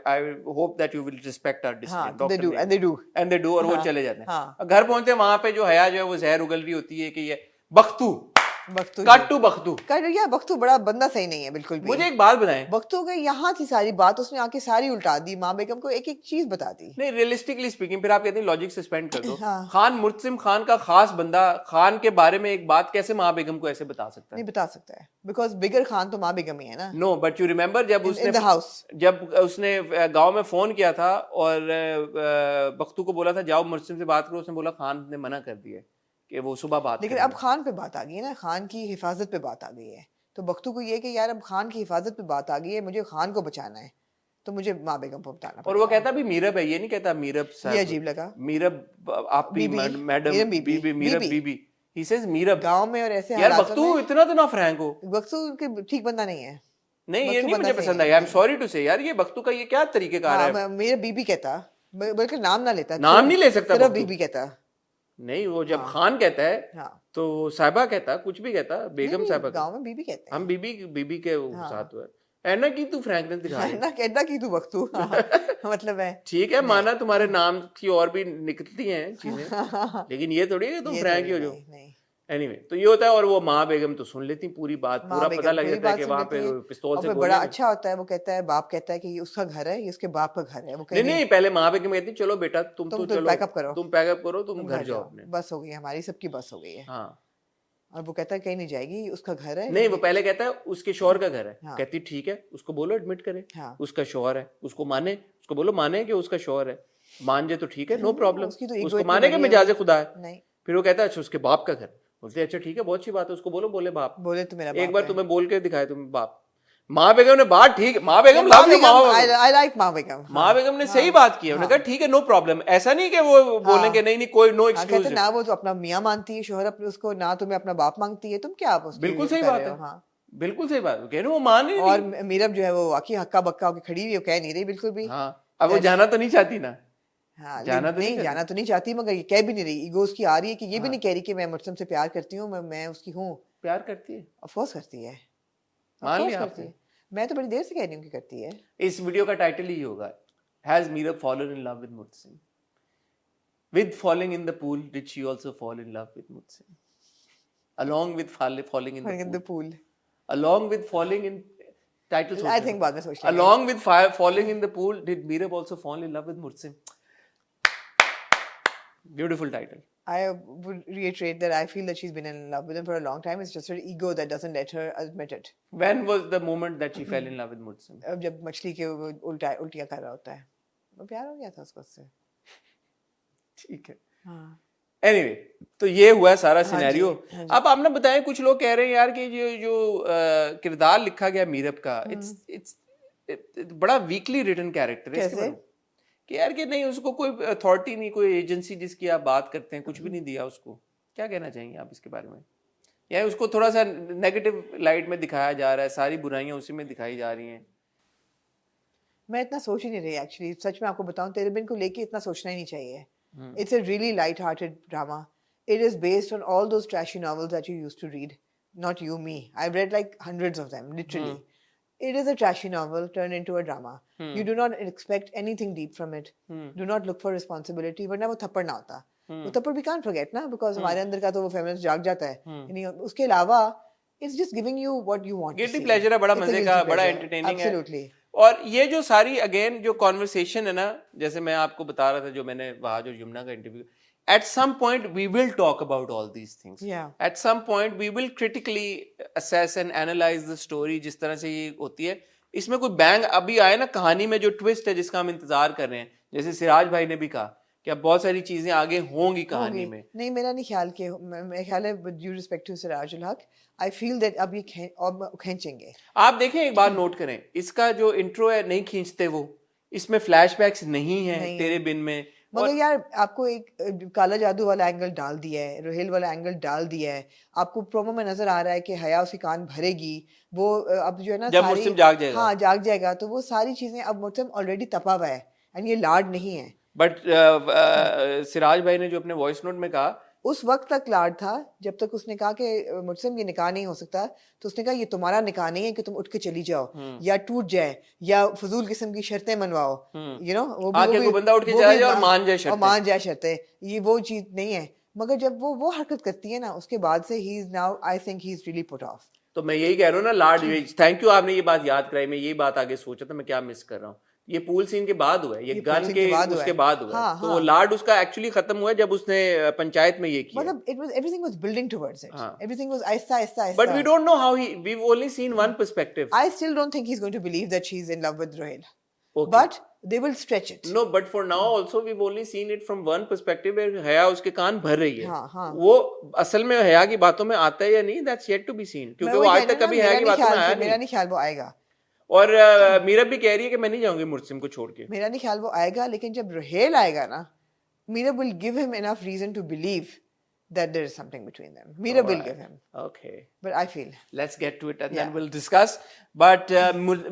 hope that you will respect our हाँ, decision. they do, and they do। And they do, और वो हाँ, चले जाते हैं। हाँ। घर पहुंचते हैं, वहां पे जो हया जो है वो जहर उगल रही होती है कि ये बख्तू बख्तू कट टू बख्तू। कर यार बख्तू बड़ा बंदा सही नहीं है बिल्कुल भी। मुझे एक बात बताएं, बख्तू के यहाँ थी सारी बात, उसने आके सारी उल्टा दी, माँ बेगम को एक एक चीज बता दी। नहीं रियलिस्टिकली स्पीकिंग, फिर आप कहते हैं लॉजिक सस्पेंड कर दो। हाँ। खान मुर्तसिम खान का खास बंदा खान के बारे में एक बात कैसे माँ बेगम को ऐसे बता सकता है? नहीं बता सकता है, बिकॉज बिगर खान तो माँ बेगम ही है ना। नो बट यू रिमेम्बर जब इन द हाउस जब उसने गांव में फोन किया था और बख्तू को बोला था जाओ मुर्तसिम से बात करो, उसने बोला खान ने मना कर दिया कि वो सुबह बात लेकिन करेंगे। अब खान पे बात आ गई है ना, खान की हिफाजत पे बात आ गई है, तो बख्तू को ये कि यार अब खान की हिफाजत पे बात आ गई है, मुझे खान को बचाना है, तो मुझे माँ बेगम को बताना और वो कहता भी मीरब है, ये नहीं कहता मीरब साहब। ये अजीब लगा। मीरब आप भी बीबी, मैडम मीरब बीबी, बीबी मीरब बीबी। बीबी, ही सेज मीरब। गांव में और ऐसे यार हालातों बख्तू में इतना तो ना फ्रैंक हो। बख्तू के ठीक बंदा नहीं है। नहीं ये बख्तू नहीं बंदा मुझे सही पसंद नहीं आई, आई एम है। सॉरी टू से यार, ये बख्तू का ये क्या तरीकेकार है? मेरे बीबी कहता, बल्कि नाम ना लेता, नाम नहीं ले सकता सिर्फ बख्तू। बीबी कहता। नहीं वो जब हाँ। खान कहता है हाँ तो साहिबा कहता, कुछ भी कहता, बेगम नहीं, साहिबा गांव में बीबी कहते कहता। हैं। हम बीबी बीबी के हाँ। साथ हुआ ऐना की तू फ्रैंकनेस दिखा रही है। ना कहना की तू बख्तू हाँ, मतलब है ठीक है माना तुम्हारे नाम की और भी निकलती हैं चीजें, लेकिन ये थोड़ी है कि तुम ये फ्रैंक ही हो थोड़ी जो। नहीं, नहीं। एनीवे तो ये होता है, और वो माँ बेगम तो सुन लेती पूरी बात, माँ पूरा बेगम पता लग पूरी जाता है बात कि सुन वहां पे लेती है, पिस्तौल और से फिर गोली बड़ा नहीं। अच्छा होता है, वो कहता है, बाप कहता है कि ये उसका घर है, ये उसके बाप का घर है, वो नहीं कह नहीं पहले माँ बेगम कहती चलो बेटा तुम तो तुम चलो पैकअप करो, तुम पैकअप करो, तुम तुम घर जाओ अपने। बस हो गई हमारी सबकी बस हो गई है। हाँ और वो कहता है कहीं नहीं जाएगी, ये उसका घर है। नहीं वो पहले कहता है उसके शौहर का घर है, हाँ। कहती ठीक है उसको बोलो एडमिट करे, हाँ। उसका शौहर है, उसको माने, उसको बोलो माने कि उसका शौहर है, मान जाए तो ठीक है नो प्रॉब्लम, उसकी तो ईगो उसको इतनी माने कि बड़ी है मिजाज वो। खुदा है। नहीं फिर वो कहता है अच्छा उसके बाप का घर, बोलते अच्छा ठीक है बहुत अच्छी बात है, उसको बोलो बोले बाप, बोले तो मेरा एक बाप बार है। तुम्हें बोल के दिखाए तुम बाप। माँ बेगम ने बात ठीक, माँ बेगम लव यू, आई लाइक माँ बेगम। माँ बेगम ने सही बात की है, उन्होंने कहा ठीक है नो प्रॉब्लम, ऐसा नहीं कि वो बोलेंगे नहीं नहीं कोई नो हाँ, कहते एक्सक्यूज। ना वो तो अपना मियाँ मानती है, शोहर अपने उसको, ना तुम्हें अपना बाप मांगती है, तुम क्या आप उसकी बिल्कुल सही कर बात रहे है, हो? हाँ। बिल्कुल सही बात, कह रहे वो मान ही और नहीं। मीरब जो है वो वाकई हक्का बक्का होकर खड़ी हुई है, वो कह नहीं रही बिल्कुल भी। हाँ अब वो जाना तो नहीं चाहती ना। हाँ जाना तो नहीं, जाना तो नहीं चाहती, मगर ये कह भी नहीं रही, ईगो उसकी आ रही है कि ये भी हाँ। नहीं कह रही कि मैं मुर्तसिम से प्यार करती हूँ, मैं उसकी हूँ। प्यार करती है, ऑफ कोर्स करती है, मान ऑफ कोर्स लिया करती आपने। है। मैं तो बड़ी देर से कह रही हूँ कि करती है। इस वीडियो का टाइटल ही होगा has Meerab fallen in love with Murtasim, with falling in the pool did she also fall in love with Murtasim, along with falling in the pool, along with falling in title I think बाद में सोच लेंगे। Along with falling in the pool did Meerab also fall in love with Murtasim. Beautiful title. I would reiterate that I feel that she's been in love with him for a long time. It's just her ego that doesn't let her admit it. When was the moment that she fell in love with Murtasim? अब जब मछली के वो उल्टियाँ कर रहा होता है, वो प्यार हो गया था उसको उससे। ठीक है। हाँ। Anyway, तो ये हुआ है सारा हाँ सिनेरियो। जी, हाँ जी। अब आपने बताया कुछ लोग कह रहे हैं यार कि जो किरदार लिखा गया मीरब का, it's बड़ा वीकली रिटन कैरेक्टर है। इसके कैसे? बारे में कि यार कि नहीं उसको कोई अथॉरिटी नहीं, कोई एजेंसी जिसकी आप बात करते हैं कुछ भी नहीं दिया उसको, क्या कहना चाहेंगे आप इसके बारे में? या उसको थोड़ा सा नेगेटिव लाइट में दिखाया जा रहा है, सारी बुराइयां उसी में दिखाई जा रही हैं? मैं इतना सोच ही नहीं रही एक्चुअली, सच में आपको बताऊं, तेरे बिन को लेके इतना सोचना ही नहीं चाहिए। It's a really light-hearted drama. It is based on all those trashy novels that you used to read. Not you, me. I've read like hundreds of them, literally. It is a trashy novel turned into a drama. You do not expect anything deep from it. Do not look for responsibility. वरना वो थप्पड़ ना होता। वो थप्पड़ we can't forget ना, because हमारे अंदर का तो वो feminist जाग जाता है। यानी उसके अलावा it's just giving you what you want to Guilty see. pleasure है, बड़ा It's a मजे guilty का, बड़ा pleasure. entertaining है। Absolutely. और ये जो सारी अगेन जो कॉन्वर्सेशन है ना, जैसे मैं आपको बता रहा था जो मैंने वहां जो यमुना का interview, at some point we will talk about all these things. Yeah. At some point we will critically assess and analyze the story जिस तरह से ये होती है। इसमें कोई बैंग अभी आए ना कहानी में, जो ट्विस्ट है जिसका हम इंतजार कर रहे हैं, जैसे सिराज भाई ने भी कहा कि अब बहुत सारी चीजें आगे होंगी कहानी में। नहीं, मेरा नहीं ख्याल कि मेरा ख्याल है with due respect to Siraj ul Haq, I feel that अब ये खींचेंगे। आप देखें एक बार नोट करें, इसका जो इंट्रो है नहीं खींचते वो, इसमें फ्लैशबैक्स नहीं है नहीं। तेरे बिन में। मगर यार आपको एक काला जादू वाला एंगल डाल दिया है, रोहेल वाला एंगल डाल दिया है, आपको प्रोमो में नजर आ रहा है कि हया उसकी कान भरेगी, वो अब जो है ना जब मुर्तसिम जाग जाएगा। हाँ जाग जाएगा, तो वो सारी चीजें अब मुर्तसिम ऑलरेडी तपा हुआ है एंड ये लाड नहीं है। बट सिराज भाई ने जो अपने वॉइस नोट में कहा, उस वक्त तक लाड था जब तक उसने कहा कि मुझसे ये निकाह नहीं हो सकता, तो उसने कहा ये तुम्हारा निकाह नहीं है कि तुम उठ के चली जाओ या टूट जाए या फजूल किस्म की शर्तें मनवाओ, यू नो, आके कोई बंदा उठ के चला जाए और मान जाए शर्तें। मान जाए शर्तें, ये वो चीज नहीं है। मगर जब वो हरकत करती है ना उसके बाद से he is now I think he is really put off. तो मैं यही कह रहा हूँ ना लाड, थैंक यू आपने ये बात याद कराई, मैं यही बात आगे सोचा था मैं क्या मिस कर रहा हूँ. ये पूल सीन के बाद हुआ है, ये ये गन पूल सीन के के बाद हुआ उसके है. बाद हुआ है. हाँ, तो हाँ. वो लाड उसका एक्चुअली खत्म हुआ है जब उसने पंचायत में ये किया. मतलब it was everything was building towards it. हाँ. Everything was Aahista Aahista But we आहिस्ता. don't know how we've only seen one perspective. I still don't think he's going to believe that she's in love with Rohil. Okay. But they will stretch it. No, but for now also we've only seen it from one perspective where हया उसके कान भर रही है. हाँ, हाँ. वो असल में हया की बातों में आता है या नहीं, that's yet to be seen. मैं क्योंकि वही वो कह आज रही तक हूँ कभी ना, हया की बातों में आया मेरा नहीं. नहीं ख्याल वो आएगा. और मीरब भी कह रही है कि मैं नहीं जाऊंगी मुर्सिम को छोड़ के. मेरा नहीं ख्याल वो आएगा, लेकिन जब रोहेल आएगा ना, Meera will give him enough reason to believe that there is something between them. Meera will give him. Okay. But I feel. Let's get to it and Yeah. then we'll discuss. But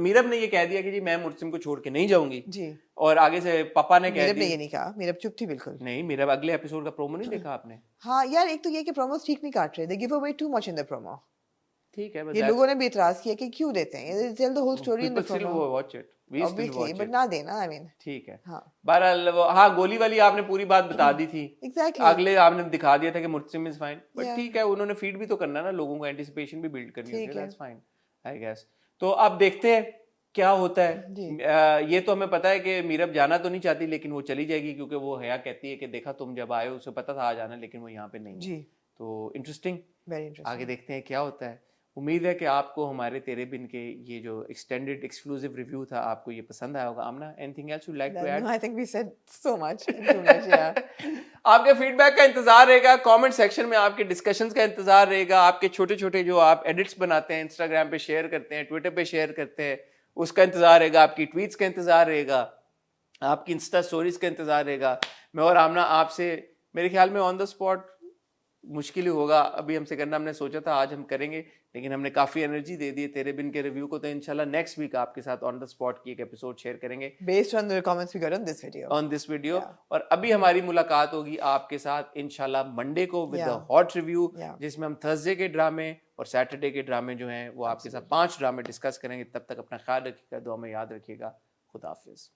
Meerab ने ये कह दिया कि जी मैं मुर्सिम को छोड़ के नहीं जाऊंगी. जी. और आगे से पापा ने कह मीरब ने दिया. ये नहीं कहा. मीरब चुप थी बिल्कुल. नहीं, मीरब अगले एपिसोड का प्रोमो नहीं देखा आपने? हाँ यार, एक तो ये कि प्रोमोस ठीक नहीं काट रहे. They give away too much in the promo. ठीक है, but ये लोगों ने भी इतराज किया कि क्यों देते हैं. They tell the whole story in the people still promo. watch it. We still Obviously, watch but it. ना देना. I mean. ठीक है. हाँ. बहरहाल हाँ, गोली वाली आपने पूरी बात बता दी थी. Exactly. अगले आपने दिखा दिया था कि मुर्सिम इज फाइन. But Yeah. ठीक है, उन्होंने फीड भी तो करना है ना, लोगों को एंटिसिपेशन भी बिल्ड करनी होती ठीक है. है. That's fine I guess. तो अब देखते हैं क्या होता है. जी. ये तो हमें पता है कि मीरब जाना तो नहीं चाहती, लेकिन वो चली जाएगी क्योंकि वो हया कहती है कि देखा तुम जब आए उसे पता था आ जाना, लेकिन वो यहाँ पे नहीं है. जी. तो इंटरेस्टिंग. Very interesting. आगे देखते हैं क्या होता है. उम्मीद है कि आपको हमारे तेरे बिन के ये जो एक्सटेंडेड एक्सक्लूसिव रिव्यू था आपको ये पसंद आया होगा. Amna, anything else you like to add? No, I think we said so much. Too much, yeah. आपके फीडबैक का इंतजार रहेगा, कमेंट सेक्शन में आपके डिस्कशंस का इंतजार रहेगा, आपके छोटे छोटे जो आप एडिट्स बनाते हैं, इंस्टाग्राम पे शेयर करते हैं, ट्विटर पे शेयर करते हैं, उसका इंतजार रहेगा, आपकी ट्वीट्स का इंतजार रहेगा, आपकी इंस्टा स्टोरीज का इंतजार रहेगा. मैं और आमना आपसे मेरे ख्याल में ऑन द स्पॉट मुश्किल ही होगा अभी हमसे करना. हमने सोचा था आज हम करेंगे, लेकिन हमने काफी एनर्जी दे दी है तेरे बिन के रिव्यू को. तो इंशाल्लाह नेक्स्ट वीक आपके साथ ऑन द स्पॉट की एक एपिसोड शेयर करेंगे Based on the comments we got on this video. On this video. Yeah. और अभी हमारी मुलाकात होगी आपके साथ इंशाल्लाह मंडे को with the Yeah. Hot review, Yeah. जिसमें हम थर्सडे के ड्रामे और सैटरडे के ड्रामे जो हैं वो आपके साथ 5 ड्रामे डिस्कस करेंगे. तब तक अपना ख्याल रखिएगा, दुआ में याद रखिएगा. खुदा हाफिज.